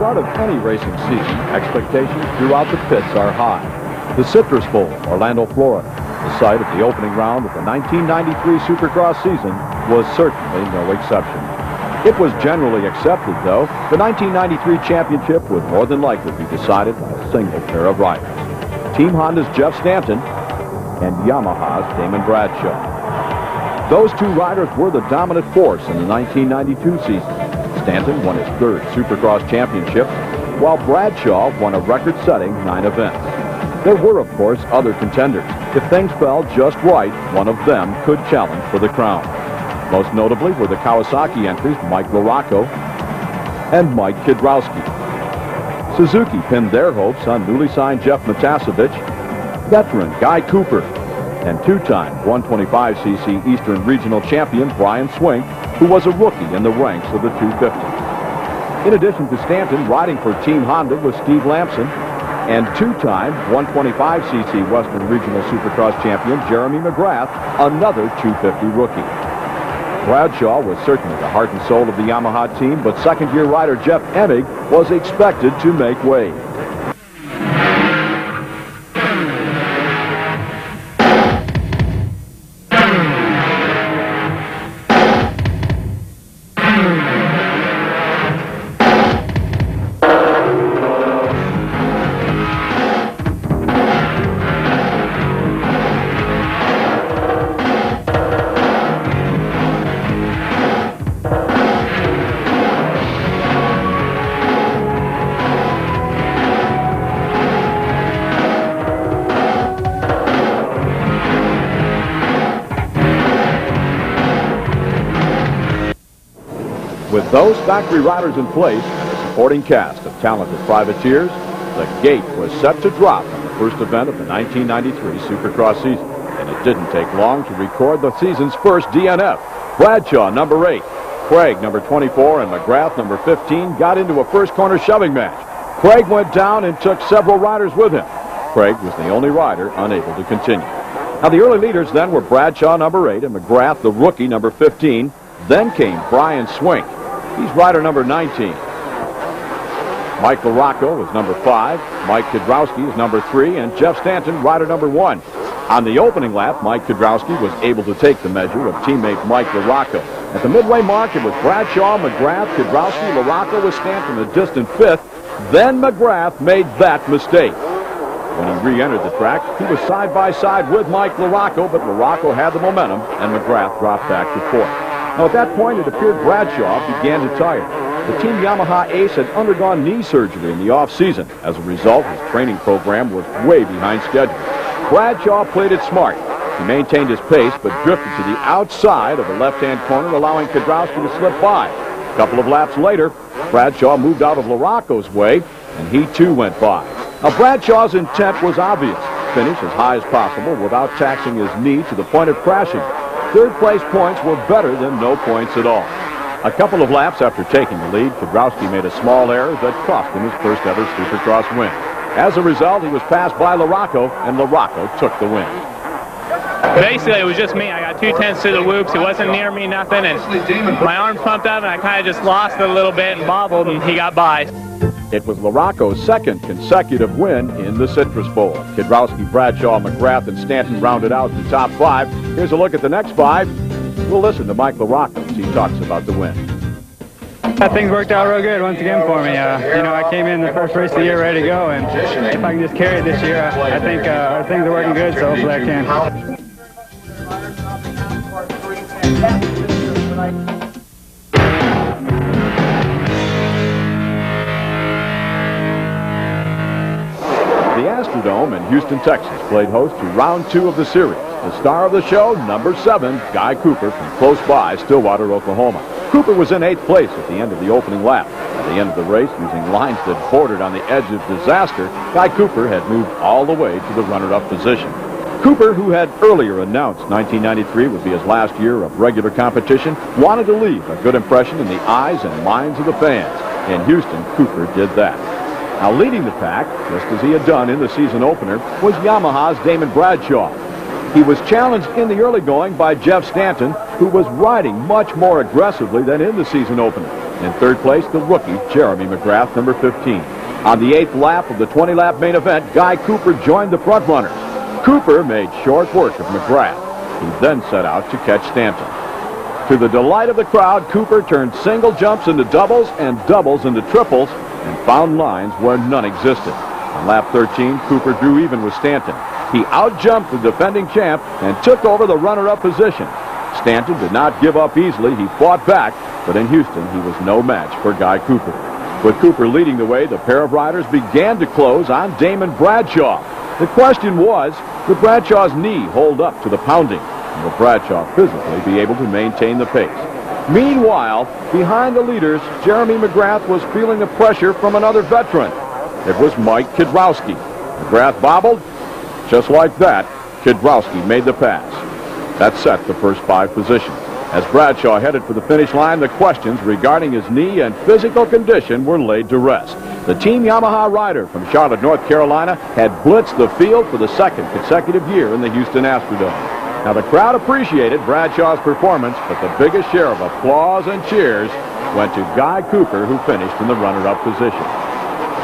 start of any racing season, expectations throughout the pits are high. The Citrus Bowl, Orlando, Florida, the site of the opening round of the 1993 Supercross season, was certainly no exception. It was generally accepted, though, the 1993 championship would more than likely be decided by a single pair of riders. Team Honda's Jeff Stanton and Yamaha's Damon Bradshaw. Those two riders were the dominant force in the 1992 season. Stanton won his third Supercross championship, while Bradshaw won a record-setting 9 events. There were, of course, other contenders. If things fell just right, one of them could challenge for the crown. Most notably were the Kawasaki entries Mike LaRocco and Mike Kidrowski. Suzuki pinned their hopes on newly signed Jeff Matasevich, veteran Guy Cooper, and two-time 125cc Eastern Regional champion Brian Swink, who was a rookie in the ranks of the 250. In addition to Stanton, riding for Team Honda was Steve Lamson and two-time 125cc Western Regional Supercross champion Jeremy McGrath, another 250 rookie. Bradshaw was certainly the heart and soul of the Yamaha team, but second-year rider Jeff Emig was expected to make waves. With those factory riders in place and a supporting cast of talented privateers, the gate was set to drop on the first event of the 1993 Supercross season, and it didn't take long to record the season's first DNF. Bradshaw, number 8, Craig, number 24, and McGrath, number 15, got into a first corner shoving match. Craig went down and took several riders with him. Craig was the only rider unable to continue. Now, the early leaders then were Bradshaw, number 8, and McGrath, the rookie, number 15. Then came Brian Swink. He's rider number 19. Mike LaRocco was number 5. Mike Kidrowski is number 3. And Jeff Stanton, rider number 1. On the opening lap, Mike Kidrowski was able to take the measure of teammate Mike LaRocco. At the midway mark, it was Bradshaw, McGrath, Kidrowski, LaRocco with Stanton a distant 5th. Then McGrath made that mistake. When he re-entered the track, he was side by side with Mike LaRocco, but LaRocco had the momentum, and McGrath dropped back to 4th. Now, at that point, it appeared Bradshaw began to tire. The Team Yamaha ace had undergone knee surgery in the off-season. As a result, his training program was way behind schedule. Bradshaw played it smart. He maintained his pace, but drifted to the outside of the left-hand corner, allowing Kidrowski to slip by. A couple of laps later, Bradshaw moved out of LaRocco's way, and he too went by. Now, Bradshaw's intent was obvious. Finish as high as possible without taxing his knee to the point of crashing. Third-place points were better than no points at all. A couple of laps after taking the lead, Kidrowski made a small error that cost him his first-ever Supercross win. As a result, he was passed by LaRocco, and LaRocco took the win. Basically, it was just me. I got 2/10 to the whoops. It wasn't near me, nothing, and my arms pumped up, and I kind of just lost it a little bit and bobbled, and he got by. It was LaRocco's second consecutive win in the Citrus Bowl. Kidrowski, Bradshaw, McGrath, and Stanton rounded out the top 5. Here's a look at the next 5. We'll listen to Mike LaRocco as he talks about the win. Things worked out real good once again for me. I came in the first race of the year ready to go, and if I can just carry it this year, I think things are working good, so hopefully I can. The Astrodome in Houston, Texas played host to round 2 of the series. The star of the show, number 7, Guy Cooper from close by Stillwater, Oklahoma. Cooper was in 8th place at the end of the opening lap. At the end of the race, using lines that bordered on the edge of disaster, Guy Cooper had moved all the way to the runner-up position. Cooper, who had earlier announced 1993 would be his last year of regular competition, wanted to leave a good impression in the eyes and minds of the fans. In Houston, Cooper did that. Now, leading the pack, just as he had done in the season opener, was Yamaha's Damon Bradshaw. He was challenged in the early going by Jeff Stanton, who was riding much more aggressively than in the season opener. In third place, the rookie, Jeremy McGrath, number 15. On the 8th lap of the 20-lap main event, Guy Cooper joined the front runners. Cooper made short work of McGrath, who then set out to catch Stanton. To the delight of the crowd, Cooper turned single jumps into doubles and doubles into triples and found lines where none existed. On lap 13, Cooper drew even with Stanton. He outjumped the defending champ and took over the runner-up position. Stanton did not give up easily. He fought back, but in Houston, he was no match for Guy Cooper. With Cooper leading the way, the pair of riders began to close on Damon Bradshaw. The question was, would Bradshaw's knee hold up to the pounding? And will Bradshaw physically be able to maintain the pace? Meanwhile, behind the leaders, Jeremy McGrath was feeling the pressure from another veteran. It was Mike Kiedrowski. McGrath bobbled. Just like that, Kiedrowski made the pass. That set the first 5 positions. As Bradshaw headed for the finish line, the questions regarding his knee and physical condition were laid to rest. The Team Yamaha rider from Charlotte, North Carolina, had blitzed the field for the second consecutive year in the Houston Astrodome. Now, the crowd appreciated Bradshaw's performance, but the biggest share of applause and cheers went to Guy Cooper, who finished in the runner-up position.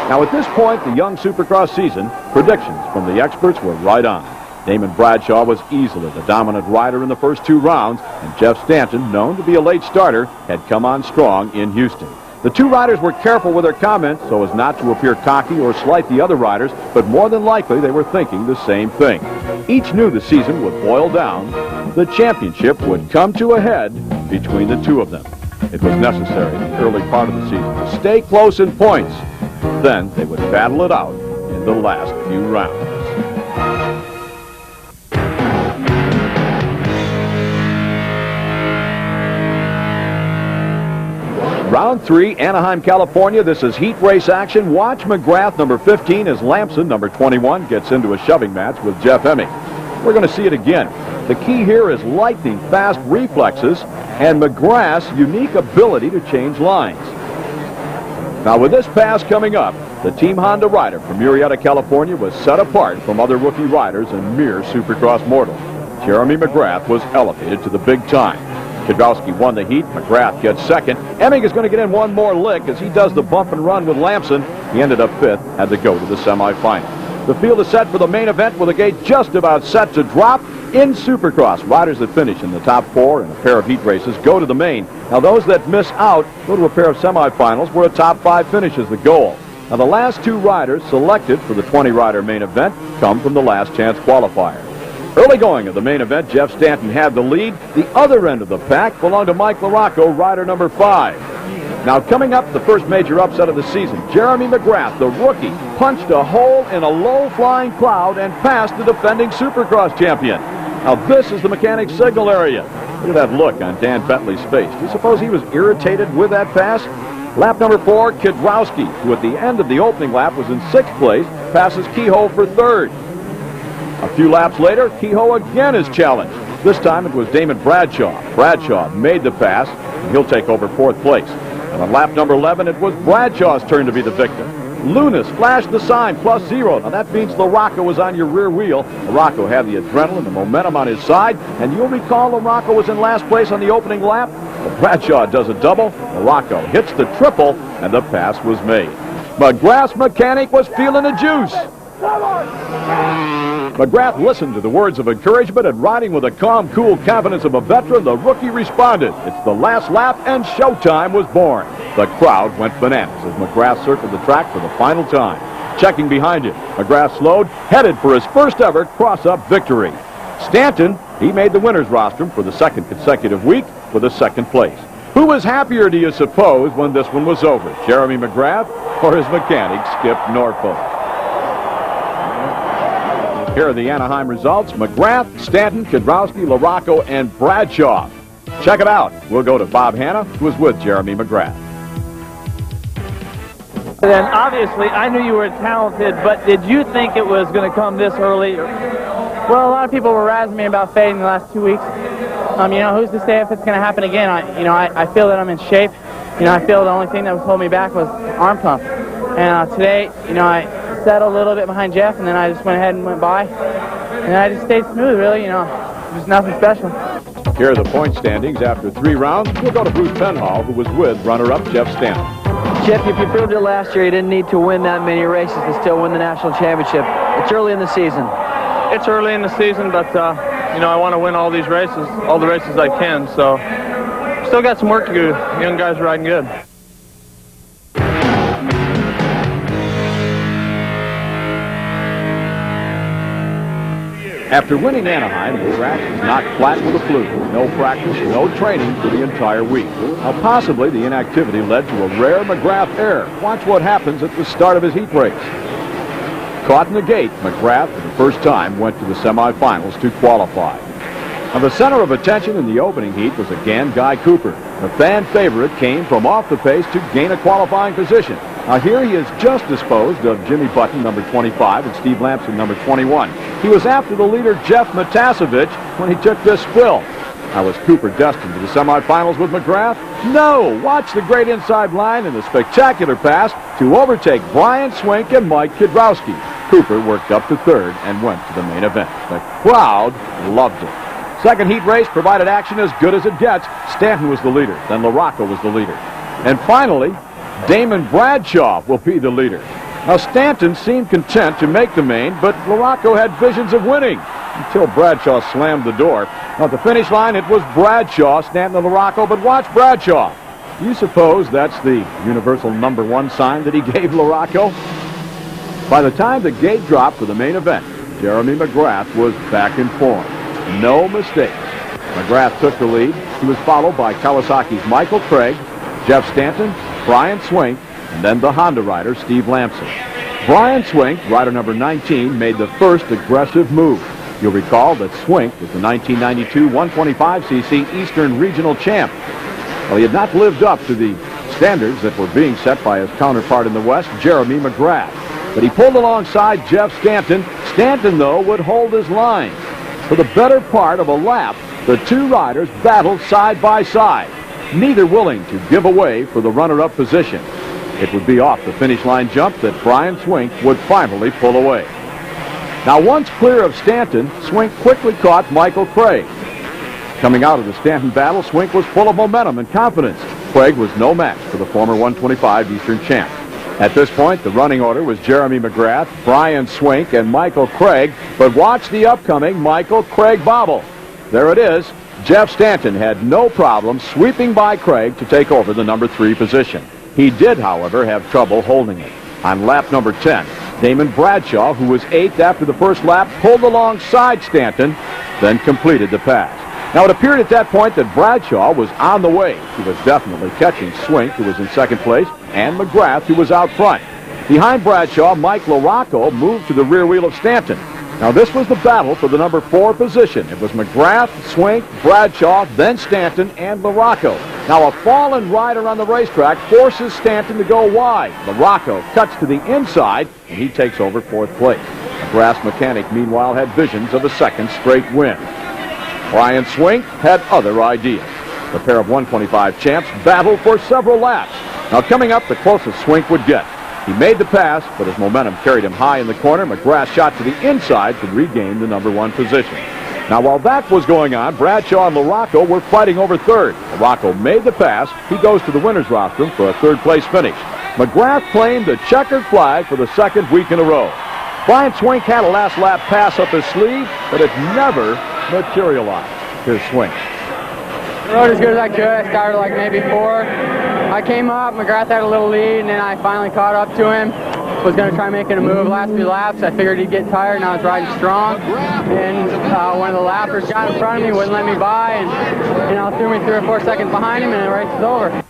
Now, at this point, the young Supercross season, predictions from the experts were right on. Damon Bradshaw was easily the dominant rider in the first 2 rounds, and Jeff Stanton, known to be a late starter, had come on strong in Houston. The 2 riders were careful with their comments so as not to appear cocky or slight the other riders, but more than likely they were thinking the same thing. Each knew the season would boil down. The championship would come to a head between the 2 of them. It was necessary in the early part of the season to stay close in points. Then they would battle it out in the last few rounds. Round 3, Anaheim, California. This is heat race action. Watch McGrath, number 15, as Lamson, number 21, gets into a shoving match with Jeff Hemming. We're going to see it again. The key here is lightning fast reflexes and McGrath's unique ability to change lines. Now, with this pass coming up, the Team Honda rider from Murrieta, California, was set apart from other rookie riders and mere Supercross mortals. Jeremy McGrath was elevated to the big time. Kiedrowski won the heat. McGrath gets second. Hemming is going to get in one more lick as he does the bump and run with Lamson. He ended up 5th, had to go to the semifinal. The field is set for the main event with the gate just about set to drop. In Supercross, riders that finish in the top 4 in a pair of heat races go to the main. Now, those that miss out go to a pair of semifinals where a top 5 finish is the goal. Now, the last 2 riders selected for the 20-rider main event come from the last chance qualifier. Early going of the main event, Jeff Stanton had the lead. The other end of the pack belonged to Mike LaRocco, rider number 5. Now, coming up, the first major upset of the season, Jeremy McGrath, the rookie, punched a hole in a low-flying cloud and passed the defending Supercross champion. Now, this is the mechanics signal area. Look at that look on Dan Bentley's face. Do you suppose he was irritated with that pass? Lap number 4, Kiedrowski, who at the end of the opening lap was in 6th place, passes Kehoe for 3rd. A few laps later, Kehoe again is challenged. This time it was Damon Bradshaw. Bradshaw made the pass, and he'll take over 4th place. And on lap number 11, it was Bradshaw's turn to be the victor. Lunas flashed the sign, +0. Now that means LaRocco was on your rear wheel. LaRocco had the adrenaline, the momentum on his side, and you'll recall LaRocco was in last place on the opening lap. But Bradshaw does a double. LaRocco hits the triple, and the pass was made. McGrath's mechanic was feeling the juice. McGrath listened to the words of encouragement, and riding with the calm, cool confidence of a veteran, the rookie responded. It's the last lap, and showtime was born. The crowd went bananas as McGrath circled the track for the final time. Checking behind him, McGrath slowed, headed for his first ever cross-up victory. Stanton, he made the winner's rostrum for the 2nd consecutive week with a 2nd place. Who was happier, do you suppose, when this one was over? Jeremy McGrath or his mechanic, Skip Norfolk? Here are the Anaheim results. McGrath, Stanton, Kiedrowski, LaRocco, and Bradshaw. Check it out. We'll go to Bob Hanna, who was with Jeremy McGrath. Then obviously, I knew you were talented, but did you think it was going to come this early? Well, a lot of people were razzing me about fading the last 2 weeks. Who's to say if it's going to happen again? I feel that I'm in shape. I feel the only thing that was holding me back was arm pump. And today, I settled a little bit behind Jeff, and then I just went ahead and went by. And I just stayed smooth, really, It was nothing special. Here are the point standings after 3 rounds. We'll go to Bruce Penhall, who was with runner-up Jeff Stanton. Jeff, if you proved it last year, you didn't need to win that many races to still win the national championship. It's early in the season. It's early in the season, but you know, I want to win all these races, all the races I can. So still got some work to do. Young guys are riding good. After winning Anaheim, the track was knocked flat with a fluke. No practice, no training for the entire week. Now, possibly the inactivity led to a rare McGrath error. Watch what happens at the start of his heat race. Caught in the gate, McGrath, for the first time, went to the semifinals to qualify. Now, the center of attention in the opening heat was again Guy Cooper. The fan favorite came from off the pace to gain a qualifying position. Now, here he is just disposed of Jimmy Button, number 25, and Steve Lamson, number 21. He was after the leader, Jeff Matasevich, when he took this spill. Now, was Cooper destined to the semifinals with McGrath? No! Watch the great inside line and the spectacular pass to overtake Brian Swink and Mike Kidrowski. Cooper worked up to third and went to the main event. The crowd loved it. Second heat race provided action as good as it gets. Stanton was the leader. Then LaRocco was the leader. And finally, Damon Bradshaw will be the leader. Now, Stanton seemed content to make the main, but LaRocco had visions of winning until Bradshaw slammed the door. Now, at the finish line, it was Bradshaw, Stanton, and LaRocco, but watch Bradshaw. Do you suppose that's the universal number 1 sign that he gave LaRocco? By the time the gate dropped for the main event, Jeremy McGrath was back in form. No mistakes. McGrath took the lead. He was followed by Kawasaki's Michael Craig, Jeff Stanton, Brian Swink, and then the Honda rider, Steve Lamson. Brian Swink, rider number 19, made the first aggressive move. You'll recall that Swink was the 1992 125cc Eastern Regional Champ. Well, he had not lived up to the standards that were being set by his counterpart in the West, Jeremy McGrath. But he pulled alongside Jeff Stanton. Stanton, though, would hold his line. For the better part of a lap, the two riders battled side by side, neither willing to give away for the runner-up position. It would be off the finish line jump that Brian Swink would finally pull away. Now, once clear of Stanton, Swink quickly caught Michael Craig. Coming out of the Stanton battle, Swink was full of momentum and confidence. Craig was no match for the former 125 Eastern champ. At this point, the running order was Jeremy McGrath, Brian Swink, and Michael Craig, but watch the upcoming Michael Craig bobble. There it is. Jeff Stanton had no problem sweeping by Craig to take over the number 3 position. He did, however, have trouble holding it. On lap number 10, Damon Bradshaw, who was 8th after the first lap, pulled alongside Stanton, then completed the pass. Now, it appeared at that point that Bradshaw was on the way. He was definitely catching Swink, who was in second place, and McGrath, who was out front. Behind Bradshaw, Mike LaRocco moved to the rear wheel of Stanton. Now, this was the battle for the number 4 position. It was McGrath, Swink, Bradshaw, then Stanton, and LaRocco. Now, a fallen rider on the racetrack forces Stanton to go wide. LaRocco cuts to the inside, and he takes over 4th place. McGrath's mechanic, meanwhile, had visions of a second straight win. Brian Swink had other ideas. The pair of 125 champs battled for several laps. Now, coming up, the closest Swink would get. He made the pass, but his momentum carried him high in the corner. McGrath shot to the inside to regain the number 1 position. Now, while that was going on, Bradshaw and LaRocco were fighting over third. LaRocco made the pass. He goes to the winner's rostrum for a third-place finish. McGrath claimed the checkered flag for the second week in a row. Brian Swink had a last-lap pass up his sleeve, but it never materialized. Here's Swink. I rode as good as I could. I started like maybe 4. I came up, McGrath had a little lead, and then I finally caught up to him. Was going to try making a move last few laps. I figured he'd get tired, and I was riding strong. And one of the lappers got in front of me, wouldn't let me by, and threw me 3 or 4 seconds behind him, and the race is over.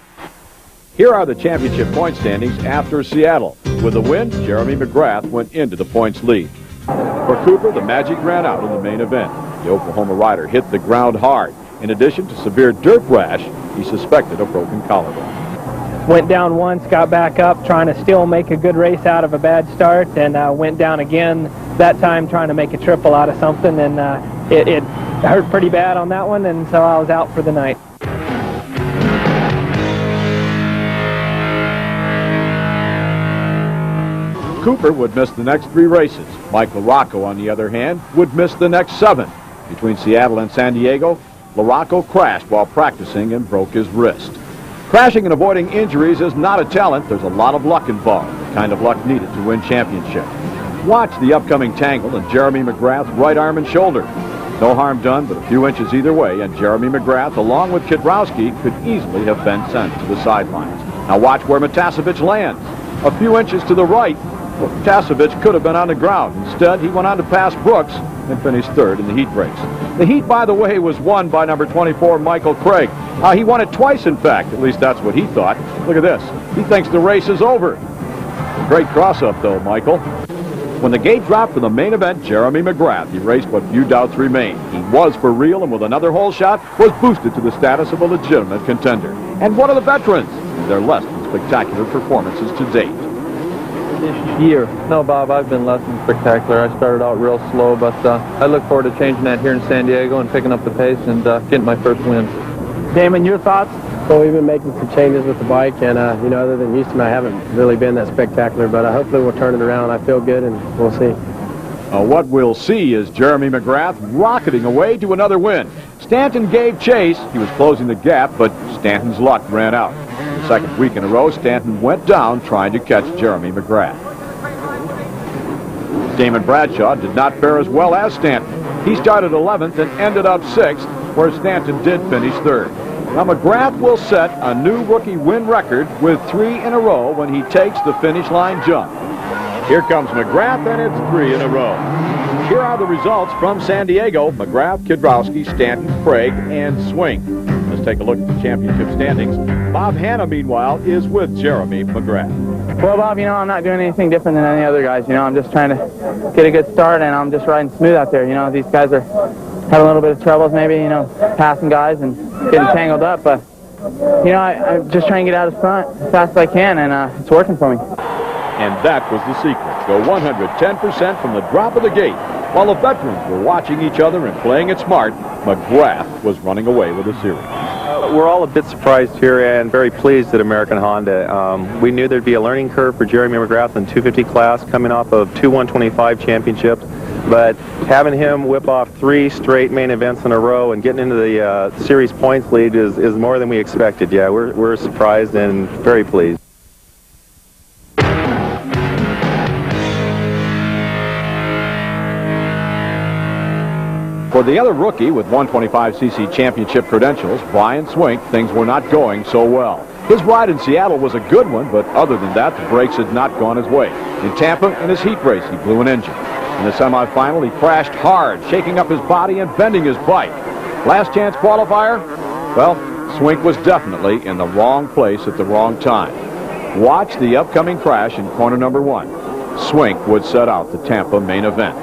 Here are the championship point standings after Seattle. With a win, Jeremy McGrath went into the points lead. For Cooper, the magic ran out in the main event. The Oklahoma rider hit the ground hard. In addition to severe dirt rash, he suspected a broken collarbone. Went down once, got back up, trying to still make a good race out of a bad start, and went down again, that time trying to make a triple out of something, and it hurt pretty bad on that one, and so I was out for the night. Cooper would miss the next 3 races. Mike LaRocco, on the other hand, would miss the next 7. Between Seattle and San Diego, LaRocco crashed while practicing and broke his wrist. Crashing and avoiding injuries is not a talent. There's a lot of luck involved, the kind of luck needed to win championships. Watch the upcoming tangle in Jeremy McGrath's right arm and shoulder. No harm done, but a few inches either way, and Jeremy McGrath, along with Kidrowski, could easily have been sent to the sidelines. Now watch where Motacevich lands. A few inches to the right, Motacevich could have been on the ground. Instead, he went on to pass Brooks and finished third in the heat race. The heat, by the way, was won by number 24, Michael Craig. He won it twice, in fact. At least that's what he thought. Look at this. He thinks the race is over. Great cross-up, though, Michael. When the gate dropped for the main event, Jeremy McGrath erased what few doubts remained. He was for real, and with another hole shot, was boosted to the status of a legitimate contender. And one of the veterans. They're less than spectacular performances to date. This year? No, Bob, I've been less than spectacular. I started out real slow, but I look forward to changing that here in San Diego and picking up the pace and getting my first win. Damon, your thoughts? Well, we've been making some changes with the bike, and other than Houston, I haven't really been that spectacular, but hopefully we'll turn it around. I feel good, and we'll see. What we'll see is Jeremy McGrath rocketing away to another win. Stanton gave chase. He was closing the gap, but Stanton's luck ran out. The second week in a row, Stanton went down trying to catch Jeremy McGrath. Damon Bradshaw did not fare as well as Stanton. He started 11th and ended up 6th, where Stanton did finish 3rd. Now McGrath will set a new rookie win record with 3 in a row when he takes the finish line jump. Here comes McGrath, and it's 3 in a row. Here are the results from San Diego. McGrath, Kidrowski, Stanton, Craig, and Swing. Let's take a look at the championship standings. Bob Hanna, meanwhile, is with Jeremy McGrath. Well, Bob, I'm not doing anything different than any other guys. I'm just trying to get a good start, and I'm just riding smooth out there. These guys are having a little bit of troubles maybe, passing guys and getting tangled up. But, I'm just trying to get out of front as fast as I can, and it's working for me. And that was the secret. Go 110% from the drop of the gate. While the veterans were watching each other and playing it smart, McGrath was running away with the series. We're all a bit surprised here and very pleased at American Honda. We knew there'd be a learning curve for Jeremy McGrath in 250 class coming off of 2 125 championships, but having him whip off 3 straight main events in a row and getting into the series points lead is more than we expected. Yeah, we're surprised and very pleased. For the other rookie with 125cc championship credentials, Brian Swink, things were not going so well. His ride in Seattle was a good one, but other than that, the brakes had not gone his way. In Tampa, in his heat race, he blew an engine. In the semifinal, he crashed hard, shaking up his body and bending his bike. Last chance qualifier? Well, Swink was definitely in the wrong place at the wrong time. Watch the upcoming crash in corner number 1. Swink would set out the Tampa main event.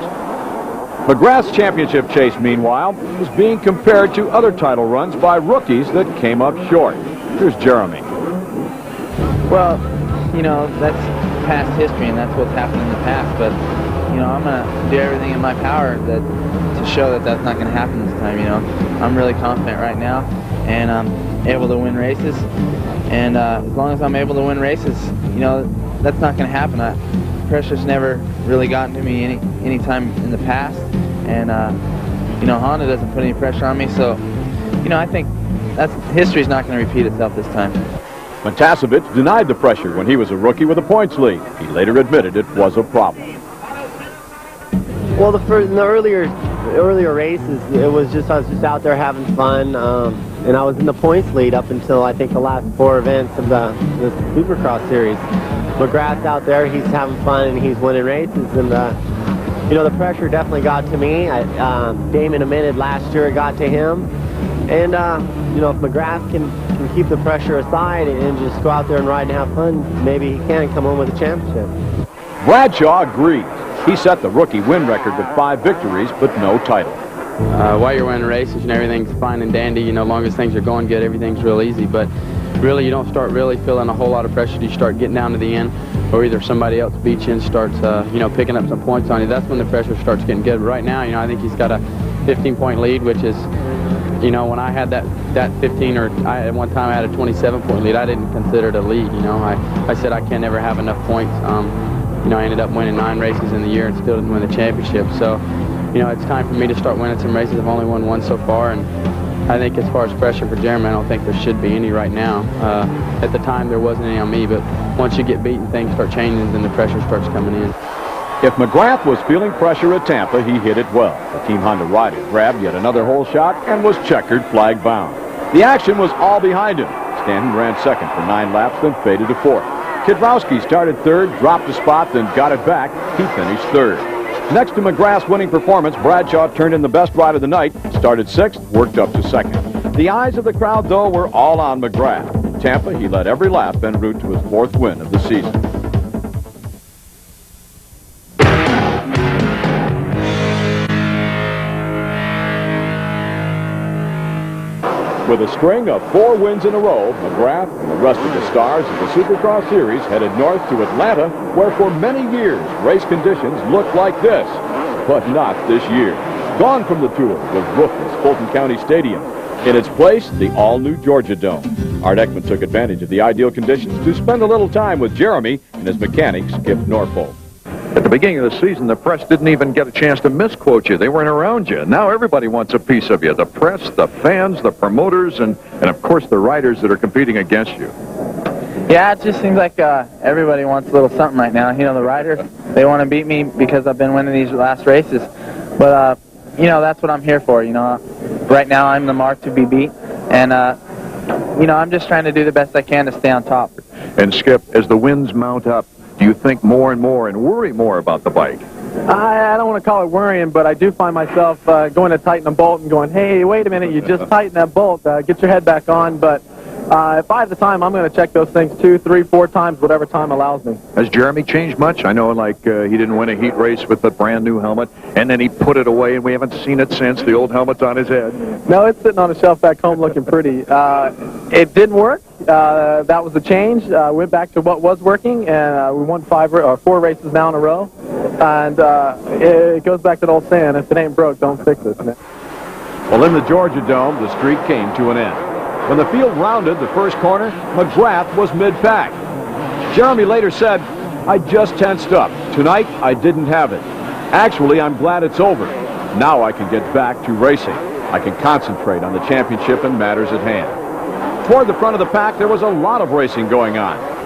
McGrath's championship chase, meanwhile, was being compared to other title runs by rookies that came up short. Here's Jeremy. Well, that's past history, and that's what's happened in the past. But, I'm going to do everything in my power to show that that's not going to happen this time, I'm really confident right now, and I'm able to win races. And as long as I'm able to win races, that's not going to happen. Pressure's never really gotten to me any time in the past, and Honda doesn't put any pressure on me, so I think history's not going to repeat itself this time. Motacevich denied the pressure when he was a rookie with a points lead. He later admitted it was a problem. Well, in the earlier races, I was just out there having fun, and I was in the points lead up until I think the last 4 events of the Supercross series. McGrath's out there, he's having fun, and he's winning races, and the pressure definitely got to me. Damon admitted last year it got to him, and if McGrath can keep the pressure aside and just go out there and ride and have fun, maybe he can come home with a championship. Bradshaw agrees. He set the rookie win record with 5 victories, but no title. While you're winning races and everything's fine and dandy, long as things are going good, everything's real easy. But really, you don't start really feeling a whole lot of pressure till you start getting down to the end, or either somebody else beats you and starts, picking up some points on you. That's when the pressure starts getting good. Right now, I think he's got a 15-point lead, which is, when I had that 15, or at one time I had a 27-point lead, I didn't consider it a lead. I said I can never have enough points. I ended up winning 9 races in the year and still didn't win the championship. So, it's time for me to start winning some races. I've only won 1 so far, and I think as far as pressure for Jeremy, I don't think there should be any right now. At the time, there wasn't any on me, but once you get beaten, things start changing, then the pressure starts coming in. If McGrath was feeling pressure at Tampa, he hit it well. The Team Honda rider grabbed yet another hole shot and was checkered flag bound. The action was all behind him. Stanton ran second for 9 laps, then faded to 4th. Kidrowski started 3rd, dropped a spot, then got it back. He finished 3rd. Next to McGrath's winning performance, Bradshaw turned in the best ride of the night, started 6th, worked up to 2nd. The eyes of the crowd, though, were all on McGrath. In Tampa, he led every lap en route to his 4th win of the season. With a string of 4 wins in a row, McGrath and the rest of the stars of the Supercross Series headed north to Atlanta, where for many years race conditions looked like this. But not this year. Gone from the tour was roofless Fulton County Stadium. In its place, the all-new Georgia Dome. Art Ekman took advantage of the ideal conditions to spend a little time with Jeremy and his mechanic, Skip Norfolk. At the beginning of the season, the press didn't even get a chance to misquote you. They weren't around you. Now everybody wants a piece of you. The press, the fans, the promoters, and of course the riders that are competing against you. Yeah, it just seems like everybody wants a little something right now. You know, the riders, they want to beat me because I've been winning these last races. But, you know, that's what I'm here for. You know, right now I'm the mark to be beat. And, you know, I'm just trying to do the best I can to stay on top. And Skip, as the wins mount up, do you think more and more and worry more about the bike? I don't want to call it worrying, but I do find myself going to tighten a bolt and going, hey, wait a minute, you just tighten that bolt. Get your head back on. But if I have the time, I'm going to check those things 2, 3, 4 times, whatever time allows me. Has Jeremy changed much? I know, like, he didn't win a heat race with the brand-new helmet, and then he put it away, and we haven't seen it since. The old helmet's on his head. No, it's sitting on a shelf back home looking pretty. It didn't work. That was the change. Went back to what was working, and we won 4 races now in a row. And it goes back to the old saying, if it ain't broke, don't fix it. Well, in the Georgia Dome, the streak came to an end. When the field rounded the first corner, McGrath was mid-pack. Jeremy later said, I just tensed up. Tonight, I didn't have it. Actually, I'm glad it's over. Now I can get back to racing. I can concentrate on the championship and matters at hand. Toward the front of the pack, there was a lot of racing going on.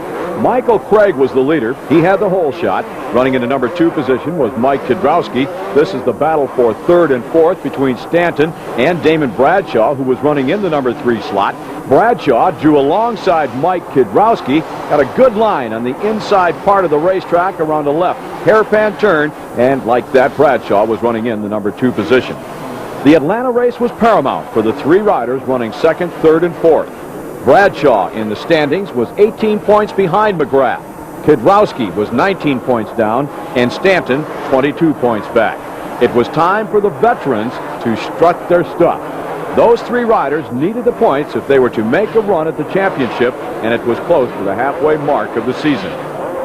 Michael Craig was the leader. He had the hole shot. Running in the number 2 position was Mike Kidrowski. This is the battle for 3rd and 4th between Stanton and Damon Bradshaw, who was running in the number 3 slot. Bradshaw drew alongside Mike Kidrowski, got a good line on the inside part of the racetrack around a left hairpin turn, and like that, Bradshaw was running in the number 2 position. The Atlanta race was paramount for the 3 riders running 2nd, 3rd, and 4th. Bradshaw in the standings was 18 points behind McGrath. Kidrowski was 19 points down, and Stanton 22 points back. It was time for the veterans to strut their stuff. Those 3 riders needed the points if they were to make a run at the championship, and it was close to the halfway mark of the season.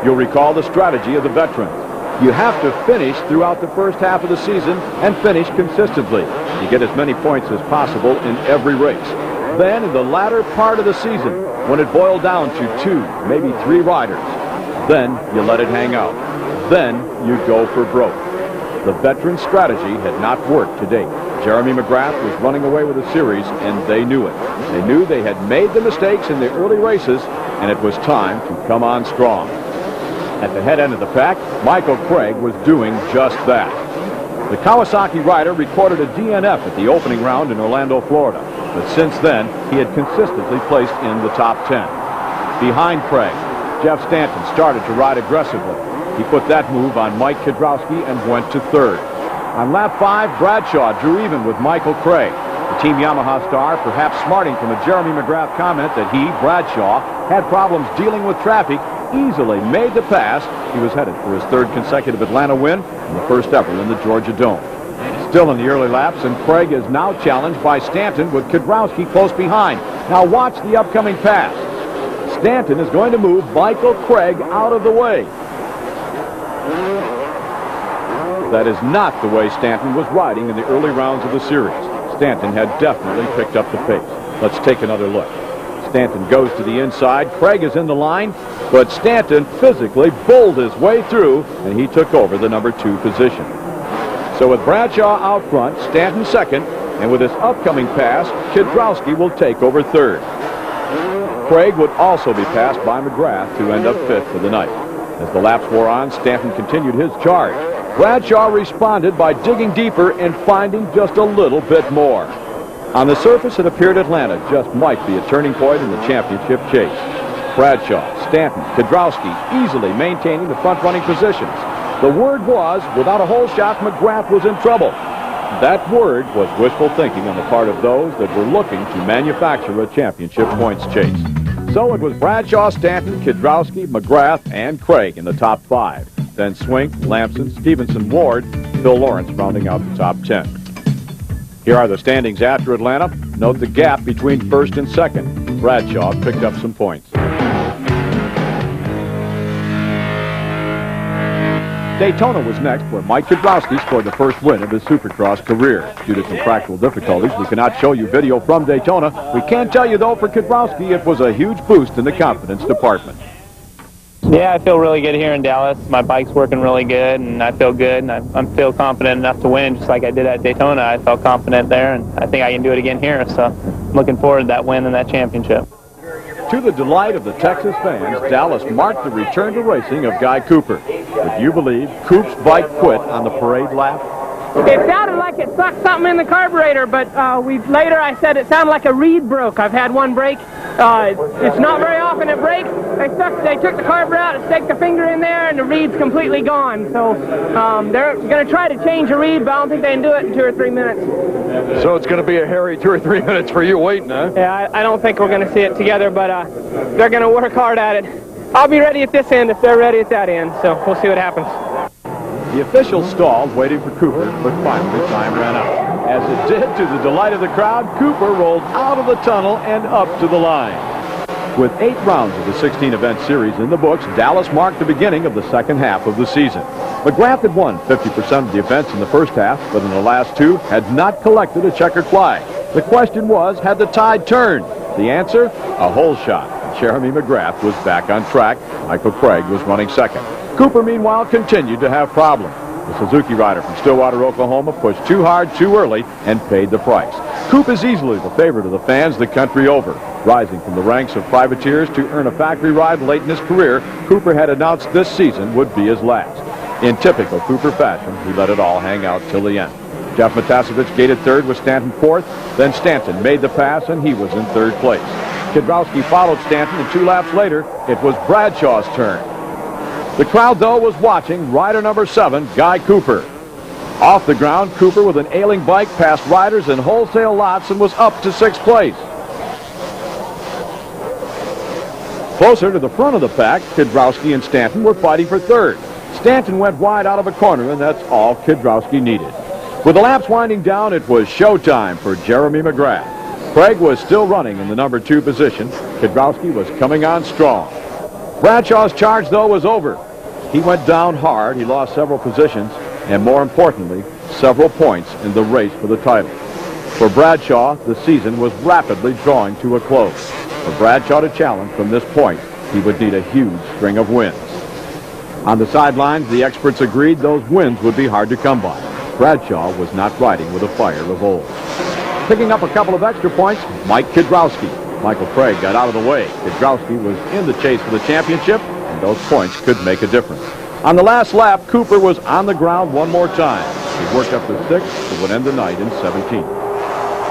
You'll recall the strategy of the veterans. You have to finish throughout the first half of the season and finish consistently. You get as many points as possible in every race. Then, in the latter part of the season, when it boiled down to 2, maybe 3 riders, then you let it hang out. Then you go for broke. The veteran strategy had not worked to date. Jeremy McGrath was running away with the series, and they knew it. They knew they had made the mistakes in the early races, and it was time to come on strong. At the head end of the pack, Michael Craig was doing just that. The Kawasaki rider recorded a DNF at the opening round in Orlando, Florida. But since then, he had consistently placed in the top 10. Behind Craig, Jeff Stanton started to ride aggressively. He put that move on Mike Kidrowski and went to 3rd. On lap 5, Bradshaw drew even with Michael Craig. The Team Yamaha star, perhaps smarting from a Jeremy McGrath comment that he, Bradshaw, had problems dealing with traffic, easily made the pass. He was headed for his 3rd consecutive Atlanta win and the first ever in the Georgia Dome. Still in the early laps, and Craig is now challenged by Stanton with Kidrowski close behind. Now watch the upcoming pass. Stanton is going to move Michael Craig out of the way. That is not the way Stanton was riding in the early rounds of the series. Stanton had definitely picked up the pace. Let's take another look. Stanton goes to the inside. Craig is in the line, but Stanton physically bowled his way through, and he took over the number 2 position. So with Bradshaw out front, Stanton 2nd, And with this upcoming pass, Kiedrowski will take over third. Craig would also be passed by McGrath to end up fifth for the night. As the laps wore on, Stanton continued his charge. Bradshaw responded by digging deeper and finding just a little bit more. On the surface, it appeared Atlanta just might be a turning point in the championship chase. Bradshaw, Stanton, Kiedrowski easily maintaining the front-running positions. The word was, without a hole shot, McGrath was in trouble. That word was wishful thinking on the part of those that were looking to manufacture a championship points chase. So it was Bradshaw, Stanton, Kiedrowski, McGrath, and Craig in the top 5. Then Swink, Lamson, Stevenson, Ward, Phil Lawrence rounding out the top 10. Here are the standings after Atlanta. Note the gap between first and second. Bradshaw picked up some points. Daytona was next, where Mike Kiedrowski scored the first win of his Supercross career. Due to contractual difficulties, we cannot show you video from Daytona. We can tell you, though, for Kiedrowski, it was a huge boost in the confidence department. Yeah, I feel really good here in Dallas. My bike's working really good, and I feel good, and I feel confident enough to win, just like I did at Daytona. I felt confident there, and I think I can do it again here, so I'm looking forward to that win and that championship. To the delight of the Texas fans, Dallas marked the return to racing of Guy Cooper. Would you believe Coop's bike quit on the parade lap? It sounded like it sucked something in the carburetor, but later I said it sounded like a reed broke. I've had one break. It's not very often it breaks. They took the carburetor out, stuck the finger in there, and the reed's completely gone. So they're going to try to change the reed, but I don't think they can do it in 2 or 3 minutes. So it's going to be a hairy 2 or 3 minutes for you waiting, huh? Yeah, I don't think we're going to see it together, but they're going to work hard at it. I'll be ready at this end if they're ready at that end, so we'll see what happens. The officials stalled, waiting for Cooper, but finally time ran out. As it did, to the delight of the crowd, Cooper rolled out of the tunnel and up to the line. With 8 rounds of the 16-event series in the books, Dallas marked the beginning of the second half of the season. McGrath had won 50% of the events in the first half, but in the last 2 had not collected a checkered flag. The question was, had the tide turned? The answer, a hole shot. Jeremy McGrath was back on track. Michael Craig was running second. Cooper, meanwhile, continued to have problems. The Suzuki rider from Stillwater, Oklahoma, pushed too hard too early and paid the price. Coop is easily the favorite of the fans the country over. Rising from the ranks of privateers to earn a factory ride late in his career, Cooper had announced this season would be his last. In typical Cooper fashion, he let it all hang out till the end. Jeff Matasevich gated third with Stanton fourth. Then Stanton made the pass, and he was in third place. Kiedrowski followed Stanton, and 2 laps later, it was Bradshaw's turn. The crowd, though, was watching rider number 7, Guy Cooper. Off the ground, Cooper, with an ailing bike, passed riders in wholesale lots and was up to 6th place. Closer to the front of the pack, Kiedrowski and Stanton were fighting for third. Stanton went wide out of a corner, and that's all Kiedrowski needed. With the laps winding down, it was showtime for Jeremy McGrath. Craig was still running in the number 2 position. Kiedrowski was coming on strong. Bradshaw's charge, though, was over. He went down hard. He lost several positions, and more importantly, several points in the race for the title. For Bradshaw, the season was rapidly drawing to a close. For Bradshaw to challenge from this point, he would need a huge string of wins. On the sidelines, the experts agreed those wins would be hard to come by. Bradshaw was not riding with a fire of old. Picking up a couple of extra points, Mike Kiedrowski. Michael Craig got out of the way. Kiedrowski was in the chase for the championship, and those points could make a difference. On the last lap, Cooper was on the ground one more time. He worked up to 6th and would end the night in 17th.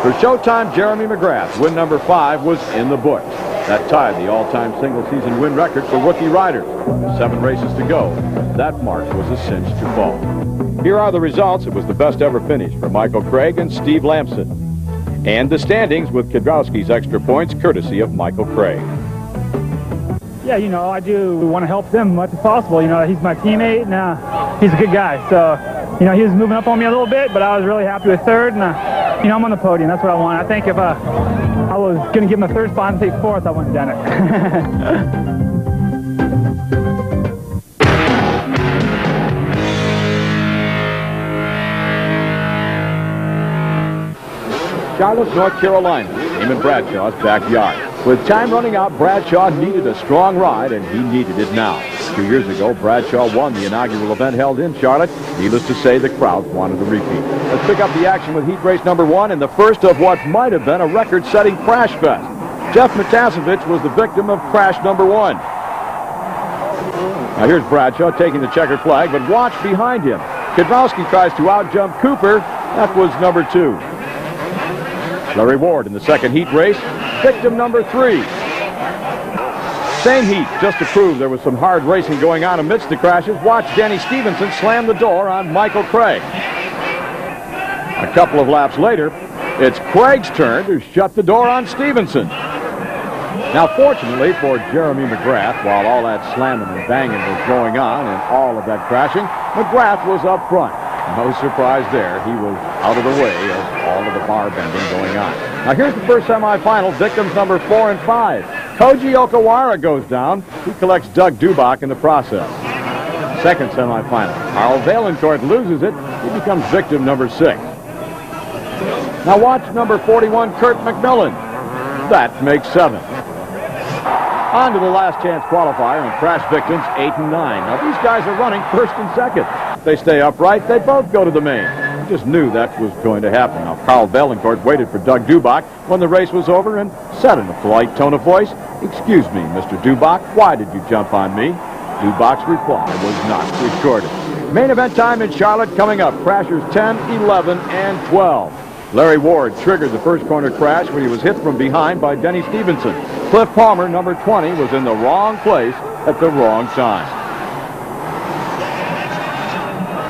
For Showtime, Jeremy McGrath, win number 5 was in the books. That tied the all-time single-season win record for rookie riders. 7 races to go. That mark was a cinch to fall. Here are the results. It was the best ever finish for Michael Craig and Steve Lamson. And the standings with Kiedrowski's extra points, courtesy of Michael Craig. Yeah, you know, I do want to help them as much as possible. You know, he's my teammate, and he's a good guy. So, you know, he was moving up on me a little bit, but I was really happy with third, and, you know, I'm on the podium. That's what I want. I think if I was going to give him a third spot and take 4th, I wouldn't have done it. Charlotte, North Carolina, Eamon Bradshaw's backyard. With time running out, Bradshaw needed a strong ride, and he needed it now. 2 years ago, Bradshaw won the inaugural event held in Charlotte. Needless to say, the crowd wanted a repeat. Let's pick up the action with heat race number 1 and the first of what might have been a record-setting crash fest. Jeff Matasevich was the victim of crash number 1. Now here's Bradshaw taking the checkered flag, but watch behind him. Kedrowski tries to outjump Cooper. That was number 2. Larry Ward in the second heat race, victim number 3. Same heat, just to prove there was some hard racing going on amidst the crashes. Watch Danny Stevenson slam the door on Michael Craig. A couple of laps later, it's Craig's turn to shut the door on Stevenson. Now, fortunately for Jeremy McGrath, while all that slamming and banging was going on and all of that crashing, McGrath was up front. No surprise there. He was out of the way of all of the bar bending going on. Now, here's the first semifinal. Victims number 4 and 5. Koji Okawara goes down. He collects Doug Dubach in the process. Second semifinal. Carl Valencourt loses it. He becomes victim number 6. Now watch number 41, Kurt McMillan. That makes 7. On to the last chance qualifier and crash victims 8 and 9. Now these guys are running first and second. If they stay upright, they both go to the main. I just knew that was going to happen. Now Carl Valencourt waited for Doug Dubach when the race was over and said in a polite tone of voice, "Excuse me, Mr. Dubach, why did you jump on me?" Dubach's reply was not recorded. Main event time in Charlotte coming up. Crashers 10, 11, and 12. Larry Ward triggered the first corner crash when he was hit from behind by Denny Stevenson. Cliff Palmer, number 20, was in the wrong place at the wrong time.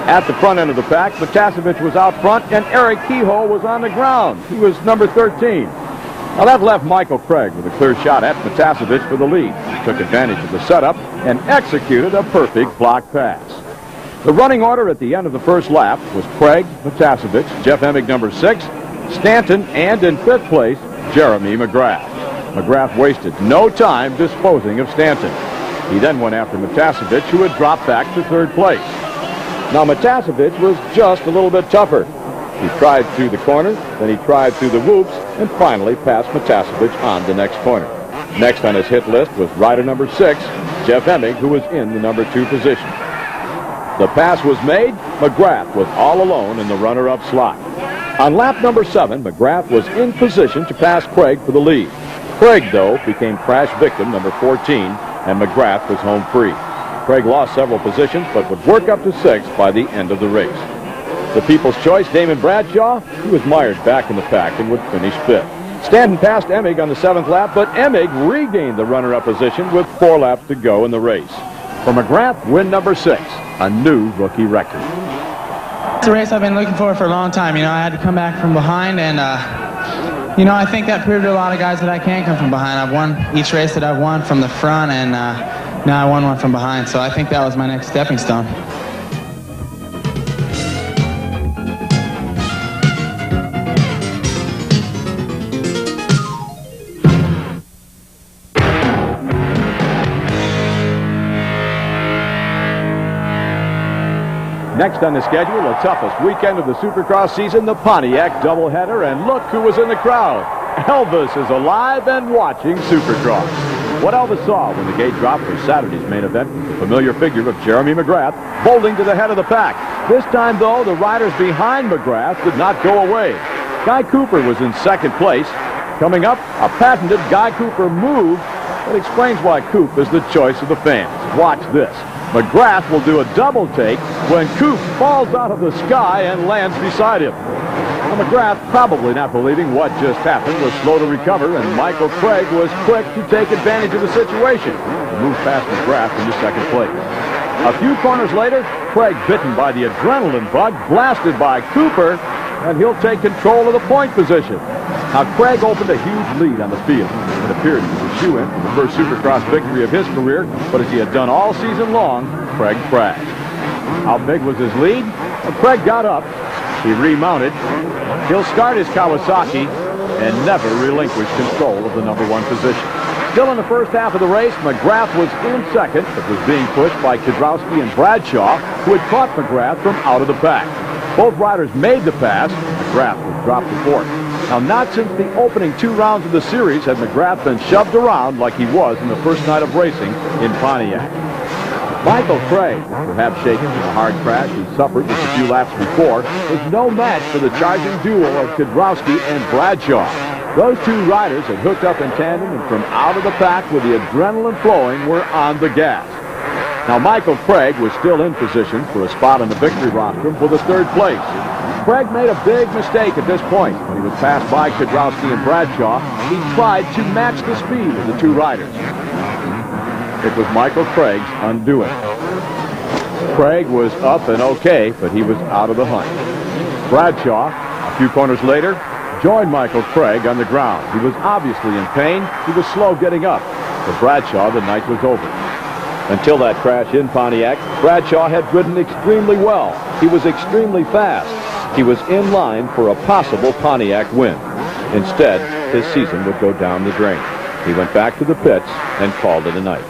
At the front end of the pack, Matasevich was out front, and Eric Kehoe was on the ground. He was number 13. Now that left Michael Craig with a clear shot at Matasevich for the lead. He took advantage of the setup and executed a perfect block pass. The running order at the end of the first lap was Craig, Matasevich, Jeff Emig number 6, Stanton, and in 5th place, Jeremy McGrath. McGrath wasted no time disposing of Stanton. He then went after Matasevich, who had dropped back to 3rd place. Now Matasevich was just a little bit tougher. He tried through the corner, then he tried through the whoops, and finally passed Matasevich on the next corner. Next on his hit list was rider number 6, Jeff Emig, who was in the number 2 position. The pass was made. McGrath was all alone in the runner-up slot. On lap number 7, McGrath was in position to pass Craig for the lead. Craig, though, became crash victim number 14, and McGrath was home free. Craig lost several positions, but would work up to 6th by the end of the race. The People's Choice, Damon Bradshaw, he was mired back in the pack and would finish 5th. Stanton passed Emig on the 7th lap, but Emig regained the runner-up position with 4 laps to go in the race. For McGrath, win number 6, a new rookie record. It's a race I've been looking for a long time. You know, I had to come back from behind, and you know, I think that proved to a lot of guys that I can come from behind. I've won each race that I've won from the front, and now I won one from behind. So I think that was my next stepping stone. Next on the schedule, the toughest weekend of the Supercross season, the Pontiac doubleheader, and look who was in the crowd. Elvis is alive and watching Supercross. What Elvis saw when the gate dropped for Saturday's main event was the familiar figure of Jeremy McGrath bolting to the head of the pack. This time, though, the riders behind McGrath did not go away. Guy Cooper was in 2nd place. Coming up, a patented Guy Cooper move that explains why Coop is the choice of the fans. Watch this. McGrath will do a double take when Coop falls out of the sky and lands beside him. Now, McGrath, probably not believing what just happened, was slow to recover, and Michael Craig was quick to take advantage of the situation to move past McGrath into 2nd place. A few corners later, Craig, bitten by the adrenaline bug, blasted by Cooper, and he'll take control of the point position. Now, Craig opened a huge lead on the field. It appeared he was a shoo-in for the first Supercross victory of his career, but as he had done all season long, Craig crashed. How big was his lead? Well, Craig got up. He remounted. He'll start his Kawasaki and never relinquish control of the number 1 position. Still in the first half of the race, McGrath was in 2nd, but was being pushed by Kedrowski and Bradshaw, who had caught McGrath from out of the pack. Both riders made the pass. McGrath was dropped to 4th. Now, not since the opening 2 rounds of the series had McGrath been shoved around like he was in the first night of racing in Pontiac. Michael Craig, perhaps shaken from a hard crash he suffered just a few laps before, was no match for the charging duo of Kedrowski and Bradshaw. Those 2 riders had hooked up in tandem, and from out of the pack with the adrenaline flowing were on the gas. Now, Michael Craig was still in position for a spot on the victory rostrum for the 3rd place. Craig made a big mistake at this point. When he was passed by Kedrowski and Bradshaw, he tried to match the speed of the 2 riders. It was Michael Craig's undoing. Craig was up and okay, but he was out of the hunt. Bradshaw, a few corners later, joined Michael Craig on the ground. He was obviously in pain. He was slow getting up. For Bradshaw, the night was over. Until that crash in Pontiac, Bradshaw had ridden extremely well. He was extremely fast. He was in line for a possible Pontiac win. Instead, his season would go down the drain. He went back to the pits and called it a night.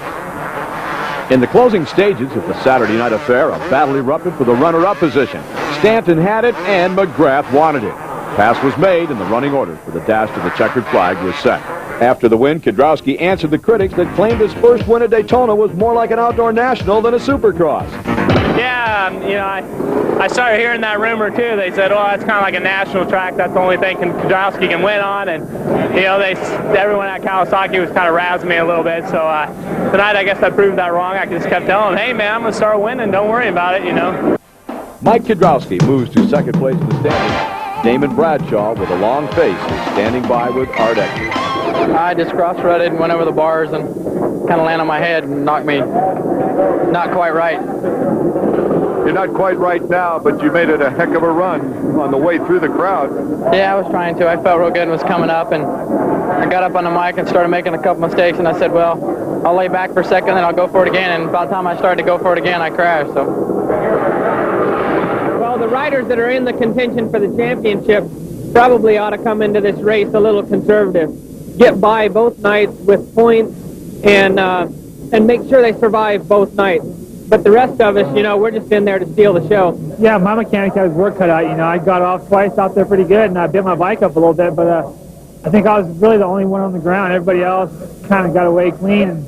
In the closing stages of the Saturday night affair, a battle erupted for the runner-up position. Stanton had it, and McGrath wanted it. Pass was made, and the running order for the dash to the checkered flag was set. After the win, Kedrowski answered the critics that claimed his first win at Daytona was more like an outdoor national than a Supercross. Yeah, you know, I started hearing that rumor too. They said, "Oh, it's kind of like a national track. That's the only thing Kedrowski can win on." And you know, everyone at Kawasaki was kind of razzing me a little bit. So tonight, I guess I proved that wrong. I just kept telling them, "Hey, man, I'm gonna start winning. Don't worry about it," you know. Mike Kedrowski moves to 2nd place in the standings. Damon Bradshaw, with a long face, is standing by with Art Eckert. I just cross-rutted and went over the bars and kind of landed on my head and knocked me not quite right. You're not quite right now, but you made it a heck of a run on the way through the crowd. Yeah, I was trying to. I felt real good and was coming up, and I got up on the mic and started making a couple mistakes, and I said, well, I'll lay back for a second, then I'll go for it again, and by the time I started to go for it again, I crashed. So. Well, the riders that are in the contention for the championship probably ought to come into this race a little conservative. Get by both nights with points and make sure they survive both nights. But the rest of us, you know, we're just in there to steal the show. Yeah, my mechanic had his work cut out. You know, I got off twice out there pretty good, and I bit my bike up a little bit, but I think I was really the only one on the ground. Everybody else kind of got away clean.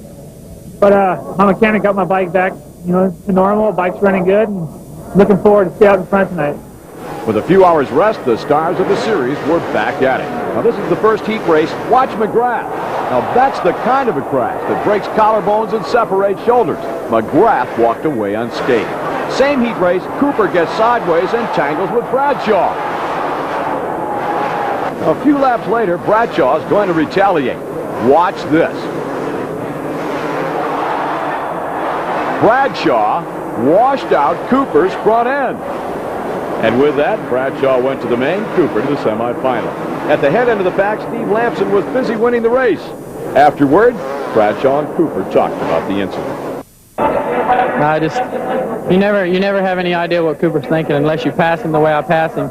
But my mechanic got my bike back, you know, to normal. Bike's running good, and looking forward to stay out in front tonight. With a few hours rest, the stars of the series were back at it. Now, this is the first heat race. Watch McGrath. Now, that's the kind of a crash that breaks collarbones and separates shoulders. McGrath walked away unscathed. Same heat race, Cooper gets sideways and tangles with Bradshaw. A few laps later, Bradshaw is going to retaliate. Watch this. Bradshaw washed out Cooper's front end. And with that, Bradshaw went to the main, Cooper to the semifinal. At the head end of the pack, Steve Lamson was busy winning the race. Afterward, Bradshaw and Cooper talked about the incident. You never have any idea what Cooper's thinking unless you pass him the way I pass him.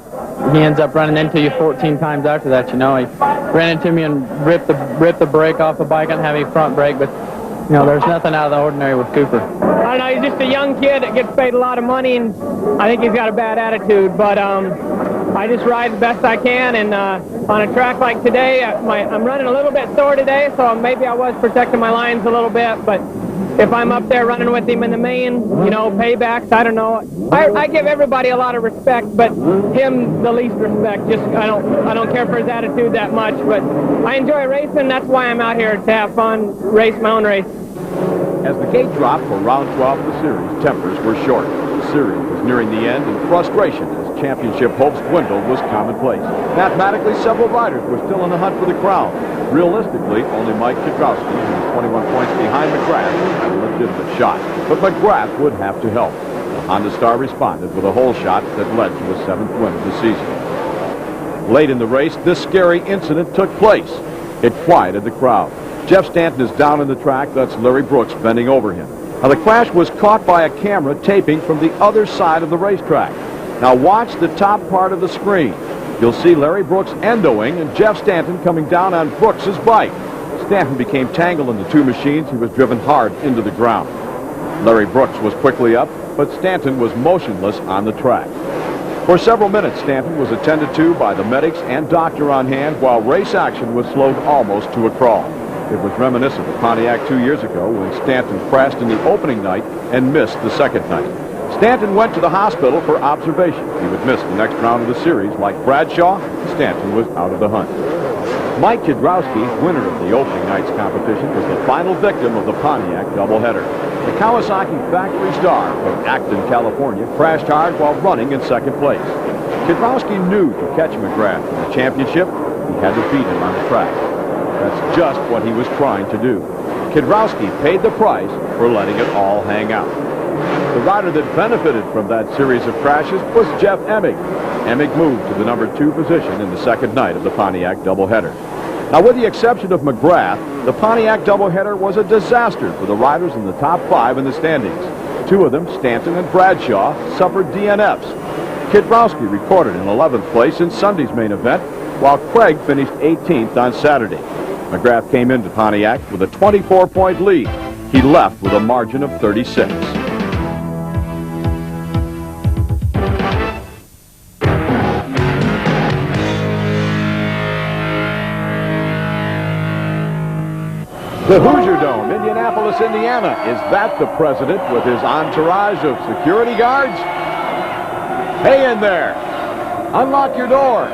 He ends up running into you 14 times after that, you know. He ran into me and ripped the brake off the bike. I didn't have any front brake, but, you know, there's nothing out of the ordinary with Cooper. I don't know, he's just a young kid that gets paid a lot of money, and I think he's got a bad attitude, but I just ride the best I can, and on a track like today, I'm running a little bit sore today, so maybe I was protecting my lines a little bit, but if I'm up there running with him in the main, you know, paybacks, I don't know. I give everybody a lot of respect, but him the least respect. Just I don't care for his attitude that much, but I enjoy racing. That's why I'm out here, to have fun, race my own race. As the gate dropped for round 12 of the series, tempers were short. The series was nearing the end, and frustration as championship hopes dwindled was commonplace. Mathematically, several riders were still in the hunt for the crown. Realistically, only Mike Kedrowski, who was 21 points behind McGrath, had a legitimate shot. But McGrath would have to help. The Honda star responded with a hole shot that led to a 7th win of the season. Late in the race, this scary incident took place. It quieted the crowd. Jeff Stanton is down in the track. That's Larry Brooks bending over him. Now, the crash was caught by a camera taping from the other side of the racetrack. Now, watch the top part of the screen. You'll see Larry Brooks endoing and Jeff Stanton coming down on Brooks's bike. Stanton became tangled in the two machines. He was driven hard into the ground. Larry Brooks was quickly up, but Stanton was motionless on the track. For several minutes, Stanton was attended to by the medics and doctor on hand while race action was slowed almost to a crawl. It was reminiscent of Pontiac 2 years ago when Stanton crashed in the opening night and missed the second night. Stanton went to the hospital for observation. He would miss the next round of the series. Like Bradshaw, Stanton was out of the hunt. Mike Kiedrowski, winner of the opening night's competition, was the final victim of the Pontiac doubleheader. The Kawasaki factory star from Acton, California, crashed hard while running in second place. Kiedrowski knew to catch McGrath in the championship, he had to beat him on the track. That's just what he was trying to do. Kiedrowski paid the price for letting it all hang out. The rider that benefited from that series of crashes was Jeff Emig. Emig moved to the number 2 position in the second night of the Pontiac doubleheader. Now, with the exception of McGrath, the Pontiac doubleheader was a disaster for the riders in the top 5 in the standings. 2 of them, Stanton and Bradshaw, suffered DNFs. Kiedrowski recorded an 11th place in Sunday's main event, while Craig finished 18th on Saturday. McGrath came into Pontiac with a 24-point lead. He left with a margin of 36. The Hoosier Dome, Indianapolis, Indiana. Is that the president with his entourage of security guards? Hey in there! Unlock your door!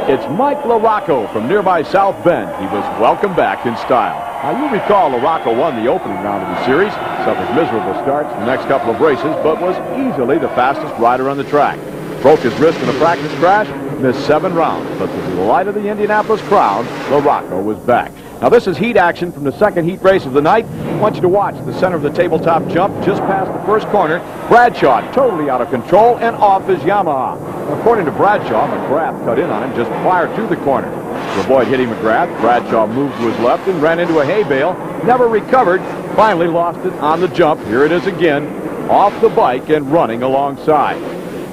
It's Mike LaRocco from nearby South Bend. He was welcomed back in style. Now, you recall LaRocco won the opening round of the series, suffered miserable starts the next couple of races, but was easily the fastest rider on the track. Broke his wrist in a practice crash, missed 7 rounds, but to the delight of the Indianapolis crowd, LaRocco was back. Now, this is heat action from the second heat race of the night. I want you to watch the center of the tabletop jump just past the first corner. Bradshaw totally out of control and off his Yamaha. According to Bradshaw, McGrath cut in on him just prior to the corner. To avoid hitting McGrath, Bradshaw moved to his left and ran into a hay bale. Never recovered. Finally lost it on the jump. Here it is again, off the bike and running alongside.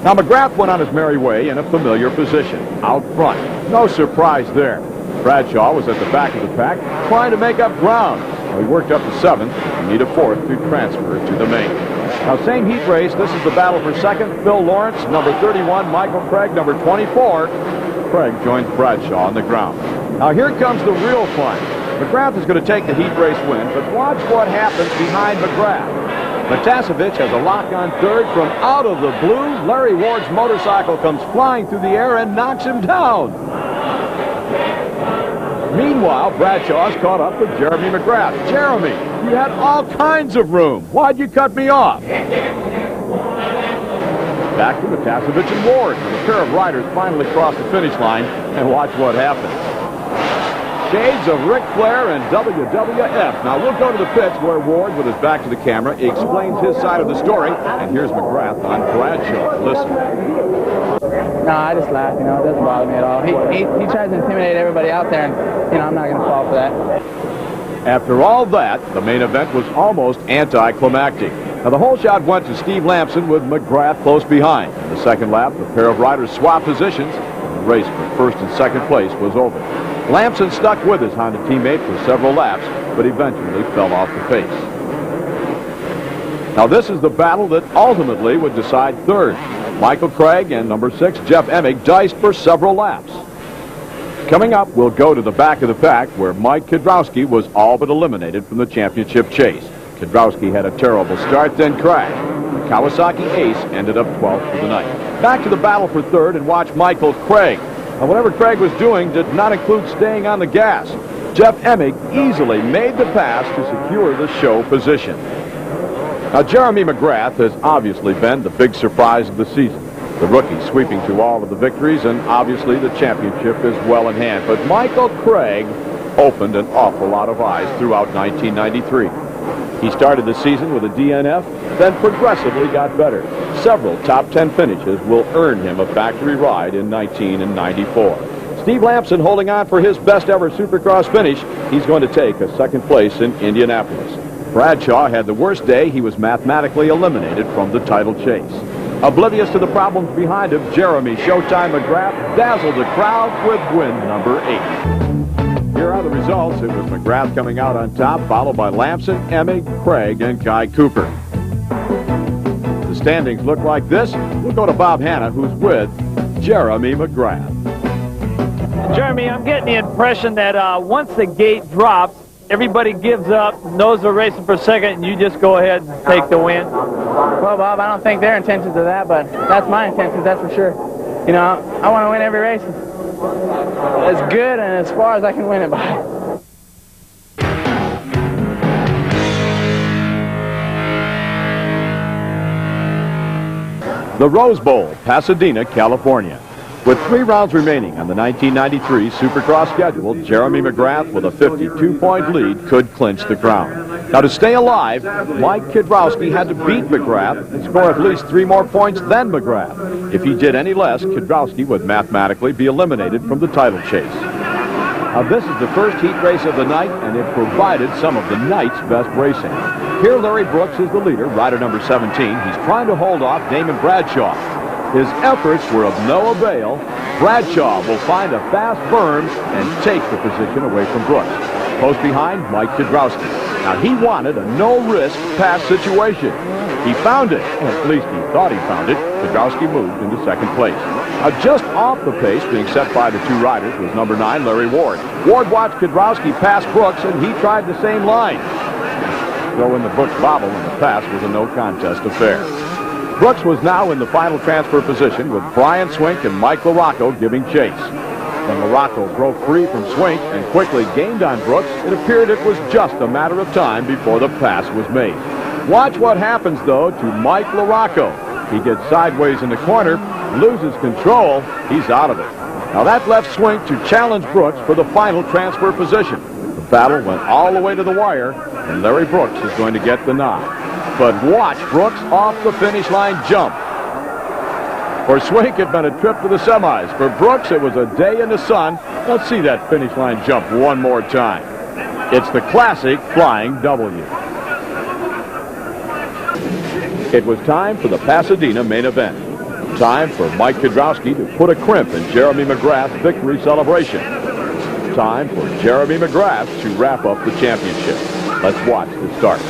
Now, McGrath went on his merry way in a familiar position, out front. No surprise there. Bradshaw was at the back of the pack, trying to make up ground. Well, he worked up to 7th and need a 4th to transfer to the main. Now, same heat race. This is the battle for second. Phil Lawrence, number 31. Michael Craig, number 24. Craig joins Bradshaw on the ground. Now, here comes the real fun. McGrath is going to take the heat race win, but watch what happens behind McGrath. Matasevich has a lock on third. From out of the blue, Larry Ward's motorcycle comes flying through the air and knocks him down. Meanwhile, Bradshaw's caught up with Jeremy McGrath. Jeremy, you had all kinds of room. Why'd you cut me off? Back to Matasevich and Ward, when a pair of riders finally cross the finish line, and watch what happens. Shades of Ric Flair and WWF. Now, we'll go to the pits where Ward, with his back to the camera, explains his side of the story. And here's McGrath on Bradshaw. Listen. No, I just laugh, you know. It doesn't bother me at all. He tries to intimidate everybody out there, and, you know, I'm not going to fall for that. After all that, the main event was almost anticlimactic. Now, the whole shot went to Steve Lamson with McGrath close behind. In the second lap, the pair of riders swapped positions, and the race for first and second place was over. Lamson stuck with his Honda teammate for several laps, but eventually fell off the pace. Now, this is the battle that ultimately would decide third. Michael Craig and number 6, Jeff Emig, diced for several laps. Coming up, we'll go to the back of the pack where Mike Kiedrowski was all but eliminated from the championship chase. Kiedrowski had a terrible start, then crashed. The Kawasaki ace ended up 12th for the night. Back to the battle for third and watch Michael Craig. Now, whatever Craig was doing did not include staying on the gas. Jeff Emig easily made the pass to secure the show position. Now, Jeremy McGrath has obviously been the big surprise of the season. The rookie sweeping to all of the victories, and obviously the championship is well in hand. But Michael Craig opened an awful lot of eyes throughout 1993. He started the season with a DNF, then progressively got better. Several top 10 finishes will earn him a factory ride in 19 and 94. Steve Lamson holding on for his best ever Supercross finish. He's going to take a second place in Indianapolis. Bradshaw had the worst day. He was mathematically eliminated from the title chase. Oblivious to the problems behind him, Jeremy Showtime McGrath dazzled the crowd with win number 8. Here are the results. It was McGrath coming out on top, followed by Lamson, Emig, Craig, and Guy Cooper. The standings look like this, we'll go to Bob Hanna, who's with Jeremy McGrath. Jeremy, I'm getting the impression that once the gate drops, everybody gives up, knows they're racing for second, and you just go ahead and take the win. Well, Bob, I don't think their intentions are that, but that's my intentions, that's for sure. You know, I want to win every race as good and as far as I can win it by. The Rose Bowl, Pasadena, California. With 3 rounds remaining on the 1993 Supercross schedule, Jeremy McGrath, with a 52-point lead, could clinch the crown. Now, to stay alive, Mike Kidrowski had to beat McGrath and score at least 3 more points than McGrath. If he did any less, Kidrowski would mathematically be eliminated from the title chase. Now, this is the first heat race of the night, and it provided some of the night's best racing. Here, Larry Brooks is the leader, rider number 17. He's trying to hold off Damon Bradshaw. His efforts were of no avail. Bradshaw will find a fast berm and take the position away from Brooks. Close behind, Mike Kidrowski. Now, he wanted a no-risk pass situation. He found it, or at least he thought he found it. Kidrowski moved into second place. Now, just off the pace being set by the 2 riders was number 9, Larry Ward. Ward watched Kidrowski pass Brooks, and he tried the same line. Though in the Brooks bobble, and the pass was a no-contest affair. Brooks was now in the final transfer position with Brian Swink and Mike LaRocco giving chase. When LaRocco broke free from Swink and quickly gained on Brooks, it appeared it was just a matter of time before the pass was made. Watch what happens, though, to Mike LaRocco. He gets sideways in the corner, loses control, he's out of it. Now that left Swink to challenge Brooks for the final transfer position. The battle went all the way to the wire, and Larry Brooks is going to get the nod. But watch Brooks off the finish line jump. For Swink, it had been a trip to the semis. For Brooks, it was a day in the sun. Let's see that finish line jump one more time. It's the classic flying W. It was time for the Pasadena main event. Time for Mike Kidrowski to put a crimp in Jeremy McGrath's victory celebration. Time for Jeremy McGrath to wrap up the championship. Let's watch the start.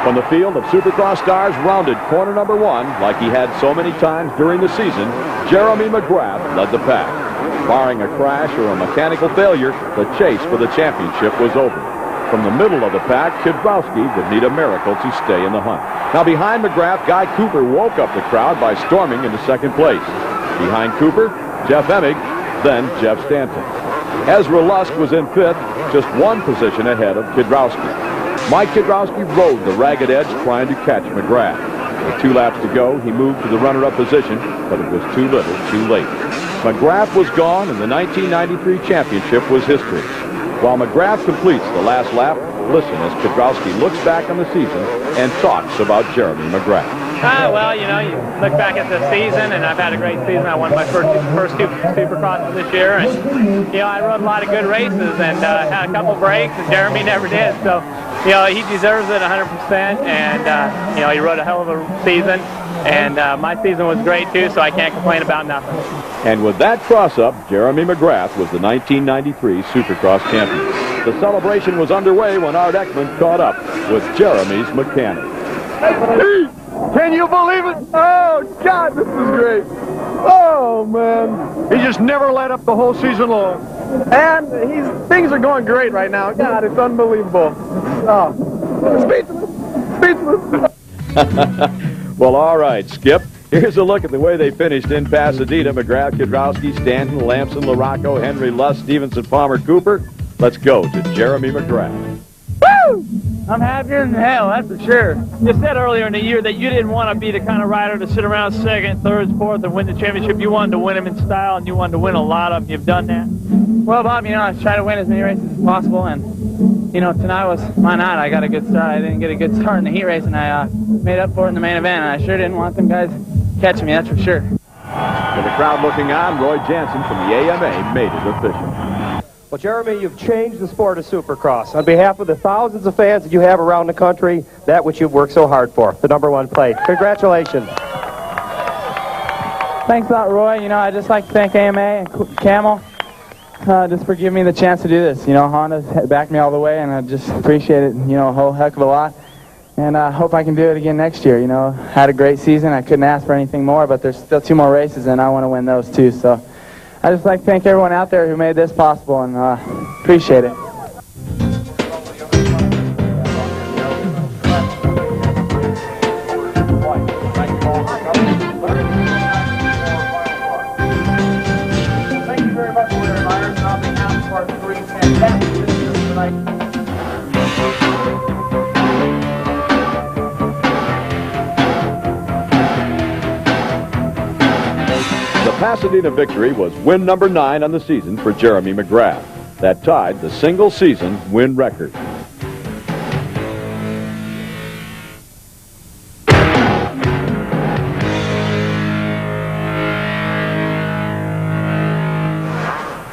When the field of Supercross stars rounded corner number 1, like he had so many times during the season, Jeremy McGrath led the pack. Barring a crash or a mechanical failure, the chase for the championship was over. From the middle of the pack, Kidrowski would need a miracle to stay in the hunt. Now behind McGrath, Guy Cooper woke up the crowd by storming into second place. Behind Cooper, Jeff Emig, then Jeff Stanton. Ezra Lusk was in 5th, just 1 position ahead of Kidrowski. Mike Kidrowski rode the ragged edge trying to catch McGrath. With 2 laps to go, he moved to the runner-up position, but it was too little, too late. McGrath was gone, and the 1993 championship was history. While McGrath completes the last lap, listen as Kidrowski looks back on the season and talks about Jeremy McGrath. Well, you know, you look back at the season, and I've had a great season. I won my first 2 Supercrosses this year, and, you know, I rode a lot of good races and had a couple breaks, and Jeremy never did. So, you know, he deserves it 100%, and, you know, he rode a hell of a season, and my season was great, too, so I can't complain about nothing. And with that cross-up, Jeremy McGrath was the 1993 Supercross champion. The celebration was underway when Art Ekman caught up with Jeremy's mechanic. Can you believe it? Oh, God, this is great. Oh, man. He just never let up the whole season long. And things are going great right now. God, it's unbelievable. Oh, speechless. Well, all right, Skip. Here's a look at the way they finished in Pasadena. McGrath, Kidrowski, Stanton, Lamson, LaRocco, Henry, Luss, Stevenson, Palmer, Cooper. Let's go to Jeremy McGrath. Woo! I'm happier than hell, that's for sure. You said earlier in the year that you didn't want to be the kind of rider to sit around second, third, fourth, and win the championship. You wanted to win them in style, and you wanted to win a lot of them. You've done that. Well, Bob, you know, I try to win as many races as possible, and, you know, tonight was my night. I got a good start. I didn't get a good start in the heat race, and I made up for it in the main event, and I sure didn't want them guys catching me, that's for sure. With the crowd looking on, Roy Jansen from the AMA made it official. Well, Jeremy, you've changed the sport of Supercross. On behalf of the thousands of fans that you have around the country, that which you've worked so hard for, the #1 place. Congratulations. Thanks a lot, Roy. You know, I'd just like to thank AMA and Camel just for giving me the chance to do this. You know, Honda's backed me all the way, and I just appreciate it, you know, a whole heck of a lot. And I hope I can do it again next year. You know, had a great season. I couldn't ask for anything more, but there's still 2 more races, and I want to win those too. So I just like to thank everyone out there who made this possible, and appreciate it. The Pasadena victory was win number 9 on the season for Jeremy McGrath. That tied the single-season win record.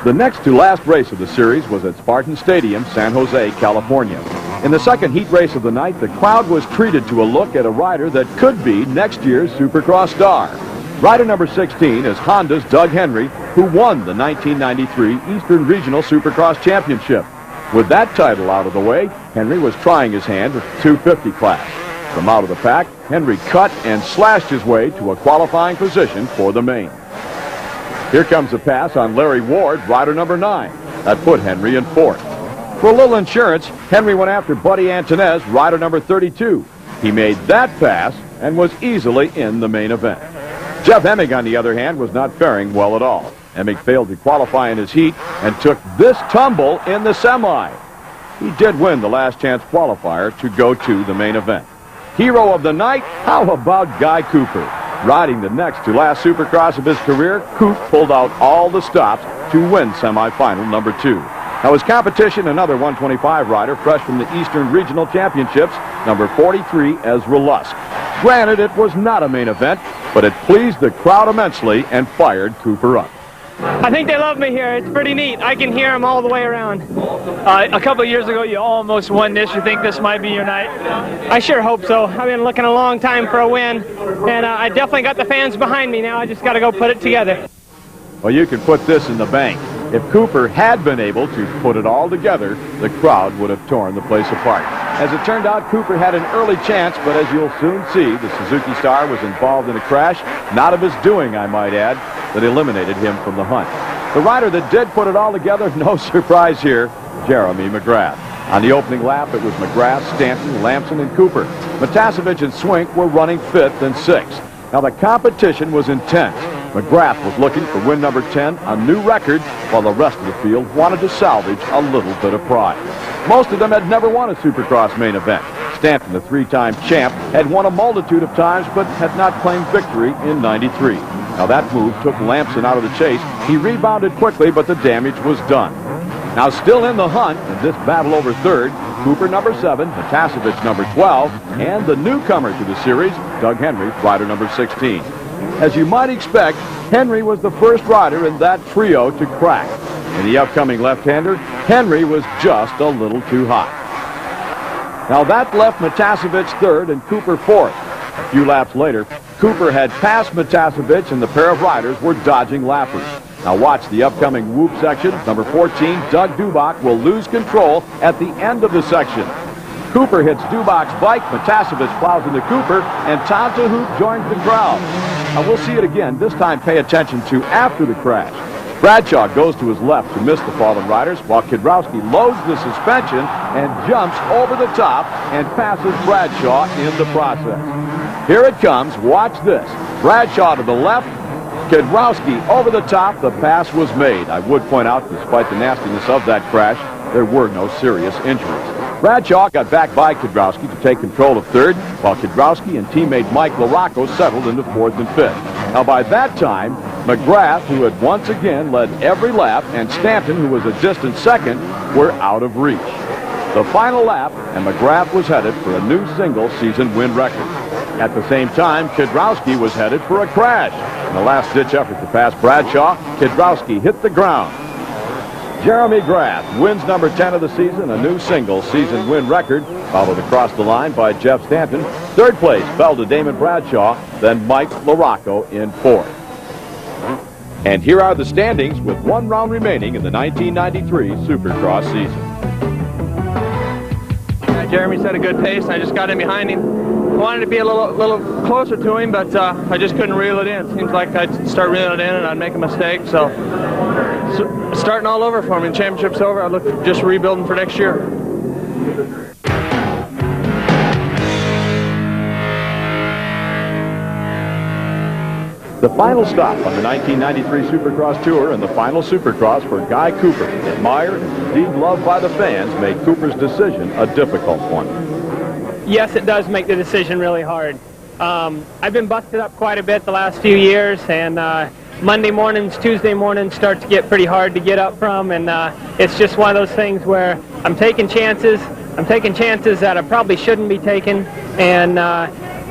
The next to last race of the series was at Spartan Stadium, San Jose, California. In the second heat race of the night, the crowd was treated to a look at a rider that could be next year's Supercross star. Rider number 16 is Honda's Doug Henry, who won the 1993 Eastern Regional Supercross Championship. With that title out of the way, Henry was trying his hand with the 250 class. From out of the pack, Henry cut and slashed his way to a qualifying position for the main. Here comes a pass on Larry Ward, rider number 9. That put Henry in 4th. For a little insurance, Henry went after Buddy Antonez, rider number 32. He made that pass and was easily in the main event. Jeff Emig, on the other hand, was not faring well at all. Emig failed to qualify in his heat and took this tumble in the semi. He did win the last chance qualifier to go to the main event. Hero of the night, how about Guy Cooper? Riding the next to last Supercross of his career, Coop pulled out all the stops to win semifinal number 2. Now his competition, another 125 rider, fresh from the Eastern Regional Championships, number 43, Ezra Lusk. Granted, it was not a main event, but it pleased the crowd immensely and fired Cooper up. I think they love me here. It's pretty neat. I can hear them all the way around. A couple of years ago, you almost won this. You think this might be your night? I sure hope so. I've been looking a long time for a win, and I definitely got the fans behind me now. I just got to go put it together. Well, you can put this in the bank. If Cooper had been able to put it all together, the crowd would have torn the place apart. As it turned out, Cooper had an early chance, but as you'll soon see, the Suzuki star was involved in a crash, not of his doing, I might add, that eliminated him from the hunt. The rider that did put it all together, no surprise here, Jeremy McGrath. On the opening lap, it was McGrath, Stanton, Lamson, and Cooper. Matasevich and Swink were running 5th and 6th. Now, the competition was intense. McGrath was looking for win number 10, a new record, while the rest of the field wanted to salvage a little bit of pride. Most of them had never won a Supercross main event. Stanton, the 3-time champ, had won a multitude of times, but had not claimed victory in '93. Now that move took Lamson out of the chase. He rebounded quickly, but the damage was done. Now still in the hunt, in this battle over 3rd, Cooper number 7, Matasevich number 12, and the newcomer to the series, Doug Henry, rider number 16. As you might expect, Henry was the first rider in that trio to crack. In the upcoming left-hander, Henry was just a little too hot. Now that left Matasevich 3rd and Cooper 4th. A few laps later, Cooper had passed Matasevich and the pair of riders were dodging lappers. Now watch the upcoming whoop section. Number 14, Doug Dubach, will lose control at the end of the section. Cooper hits Dubach's bike, Matasevich plows into Cooper, and Tom Tahoop joins the crowd. Now we'll see it again. This time pay attention to after the crash. Bradshaw goes to his left to miss the fallen riders, while Kidrowski loads the suspension and jumps over the top and passes Bradshaw in the process. Here it comes. Watch this. Bradshaw to the left, Kidrowski over the top. The pass was made. I would point out, despite the nastiness of that crash, there were no serious injuries. Bradshaw got back by Kidrowski to take control of 3rd, while Kidrowski and teammate Mike LaRocco settled into 4th and 5th. Now by that time, McGrath, who had once again led every lap, and Stanton, who was a distant 2nd, were out of reach. The final lap, and McGrath was headed for a new single-season win record. At the same time, Kidrowski was headed for a crash. In the last-ditch effort to pass Bradshaw, Kidrowski hit the ground. Jeremy McGrath wins number 10 of the season, a new single-season win record, followed across the line by Jeff Stanton. 3rd place fell to Damon Bradshaw, then Mike LaRocco in 4th. And here are the standings with 1 round remaining in the 1993 Supercross season. Jeremy set a good pace, and I just got in behind him. I wanted to be a little closer to him, but I just couldn't reel it in. It seems like I'd start reeling it in and I'd make a mistake. So starting all over for me. The championship's over. I look just rebuilding for next year. The final stop on the 1993 Supercross Tour and the final Supercross for Guy Cooper. Admired and indeed loved by the fans, made Cooper's decision a difficult one. Yes, it does make the decision really hard. I've been busted up quite a bit the last few years, and Monday mornings, Tuesday mornings start to get pretty hard to get up from, and it's just one of those things where I'm taking chances. I'm taking chances that I probably shouldn't be taking, and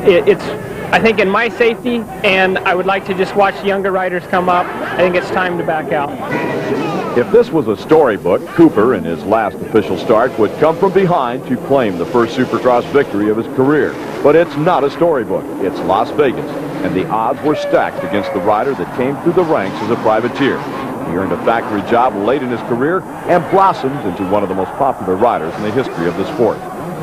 it's, I think, in my safety, and I would like to just watch younger riders come up. I think it's time to back out. If this was a storybook, Cooper, in his last official start, would come from behind to claim the first Supercross victory of his career. But it's not a storybook. It's Las Vegas, and the odds were stacked against the rider that came through the ranks as a privateer. He earned a factory job late in his career and blossomed into one of the most popular riders in the history of the sport.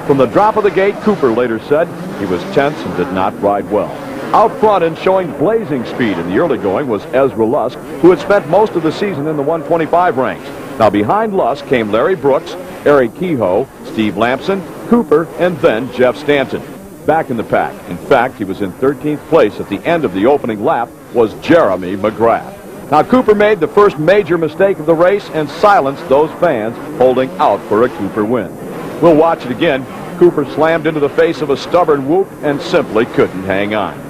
From the drop of the gate, Cooper later said he was tense and did not ride well. Out front and showing blazing speed in the early going was Ezra Lusk, who had spent most of the season in the 125 ranks. Now behind Lusk came Larry Brooks, Eric Kehoe, Steve Lampson, Cooper, and then Jeff Stanton. Back in the pack, in fact, he was in 13th place at the end of the opening lap, was Jeremy McGrath. Now Cooper made the first major mistake of the race and silenced those fans holding out for a Cooper win. We'll watch it again. Cooper slammed into the face of a stubborn Whoop and simply couldn't hang on.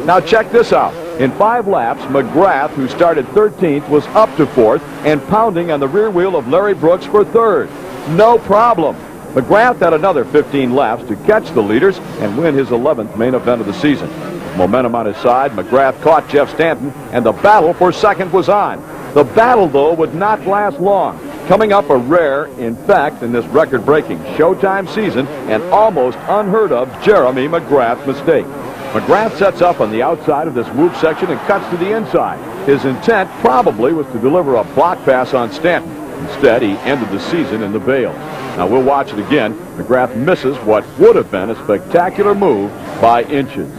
Now check this out. In 5 laps, McGrath, who started 13th, was up to 4th and pounding on the rear wheel of Larry Brooks for 3rd. No problem. McGrath had another 15 laps to catch the leaders and win his 11th main event of the season. With momentum on his side, McGrath caught Jeff Stanton, and the battle for second was on. The battle, though, would not last long. Coming up, a rare, in fact, in this record-breaking Showtime season, an almost unheard-of Jeremy McGrath mistake. McGrath sets up on the outside of this Whoop section and cuts to the inside. His intent probably was to deliver a block pass on Stanton. Instead, he ended the season in the bail. Now, we'll watch it again. McGrath misses what would have been a spectacular move by inches.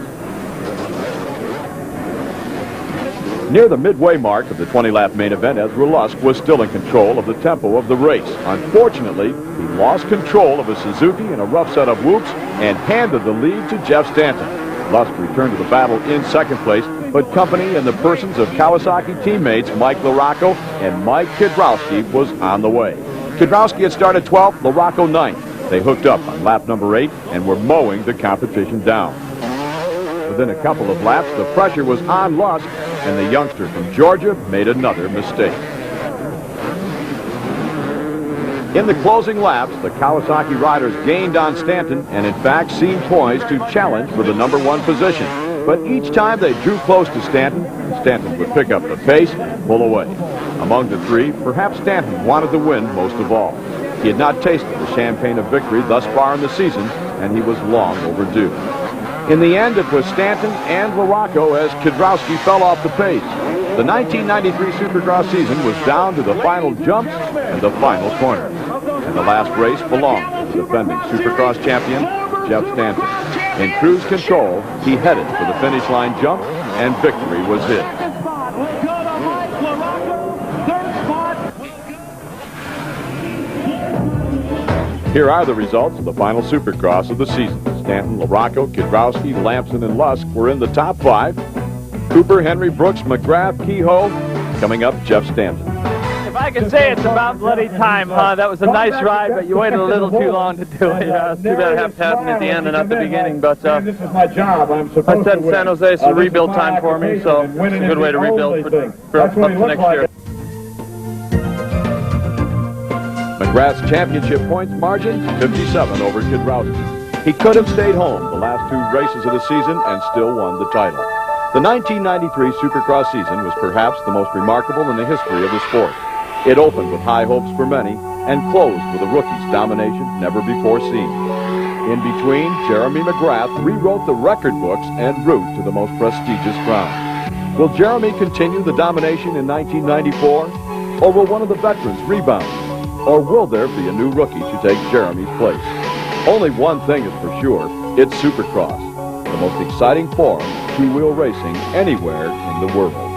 Near the midway mark of the 20-lap main event, Ezra Lusk was still in control of the tempo of the race. Unfortunately, he lost control of a Suzuki in a rough set of whoops and handed the lead to Jeff Stanton. Lusk returned to the battle in second place, but company in the persons of Kawasaki teammates Mike LaRocco and Mike Kidrowski was on the way. Kidrowski had started 12th, LaRocco 9th. They hooked up on lap number 8 and were mowing the competition down. Within a couple of laps, the pressure was on Lusk, and the youngster from Georgia made another mistake. In the closing laps, the Kawasaki riders gained on Stanton and in fact seemed poised to challenge for the #1 position. But each time they drew close to Stanton, Stanton would pick up the pace and pull away. Among the three, perhaps Stanton wanted the win most of all. He had not tasted the champagne of victory thus far in the season, and he was long overdue. In the end, it was Stanton and LaRocco as Kidrowski fell off the pace. The 1993 Supercross season was down to the final jumps and the final corners. And the last race belonged to the defending Supercross champion, Jeff Stanton. In cruise control, he headed for the finish line jump, and victory was his. Here are the results of the final Supercross of the season. Stanton, LaRocco, Kidrowski, Lampson, and Lusk were in the top 5. Cooper, Henry, Brooks, McGrath, Kehoe. Coming up, Jeff Stanton. If I could say it's about bloody time, huh? That was a nice ride, but you waited a little too long to do it. It's too bad it happened to happen at the end and not the beginning. But this is my job. I'm supposed I said San Jose is a rebuild time for me, so it's a good way to rebuild for up to next year. McGrath's championship points margin, 57 over Kidrowski. He could have stayed home the last 2 races of the season and still won the title. The 1993 Supercross season was perhaps the most remarkable in the history of the sport. It opened with high hopes for many and closed with a rookie's domination never before seen. In between, Jeremy McGrath rewrote the record books en route to the most prestigious crown. Will Jeremy continue the domination in 1994? Or will one of the veterans rebound? Or will there be a new rookie to take Jeremy's place? Only one thing is for sure, it's Supercross, the most exciting form of two-wheel racing anywhere in the world.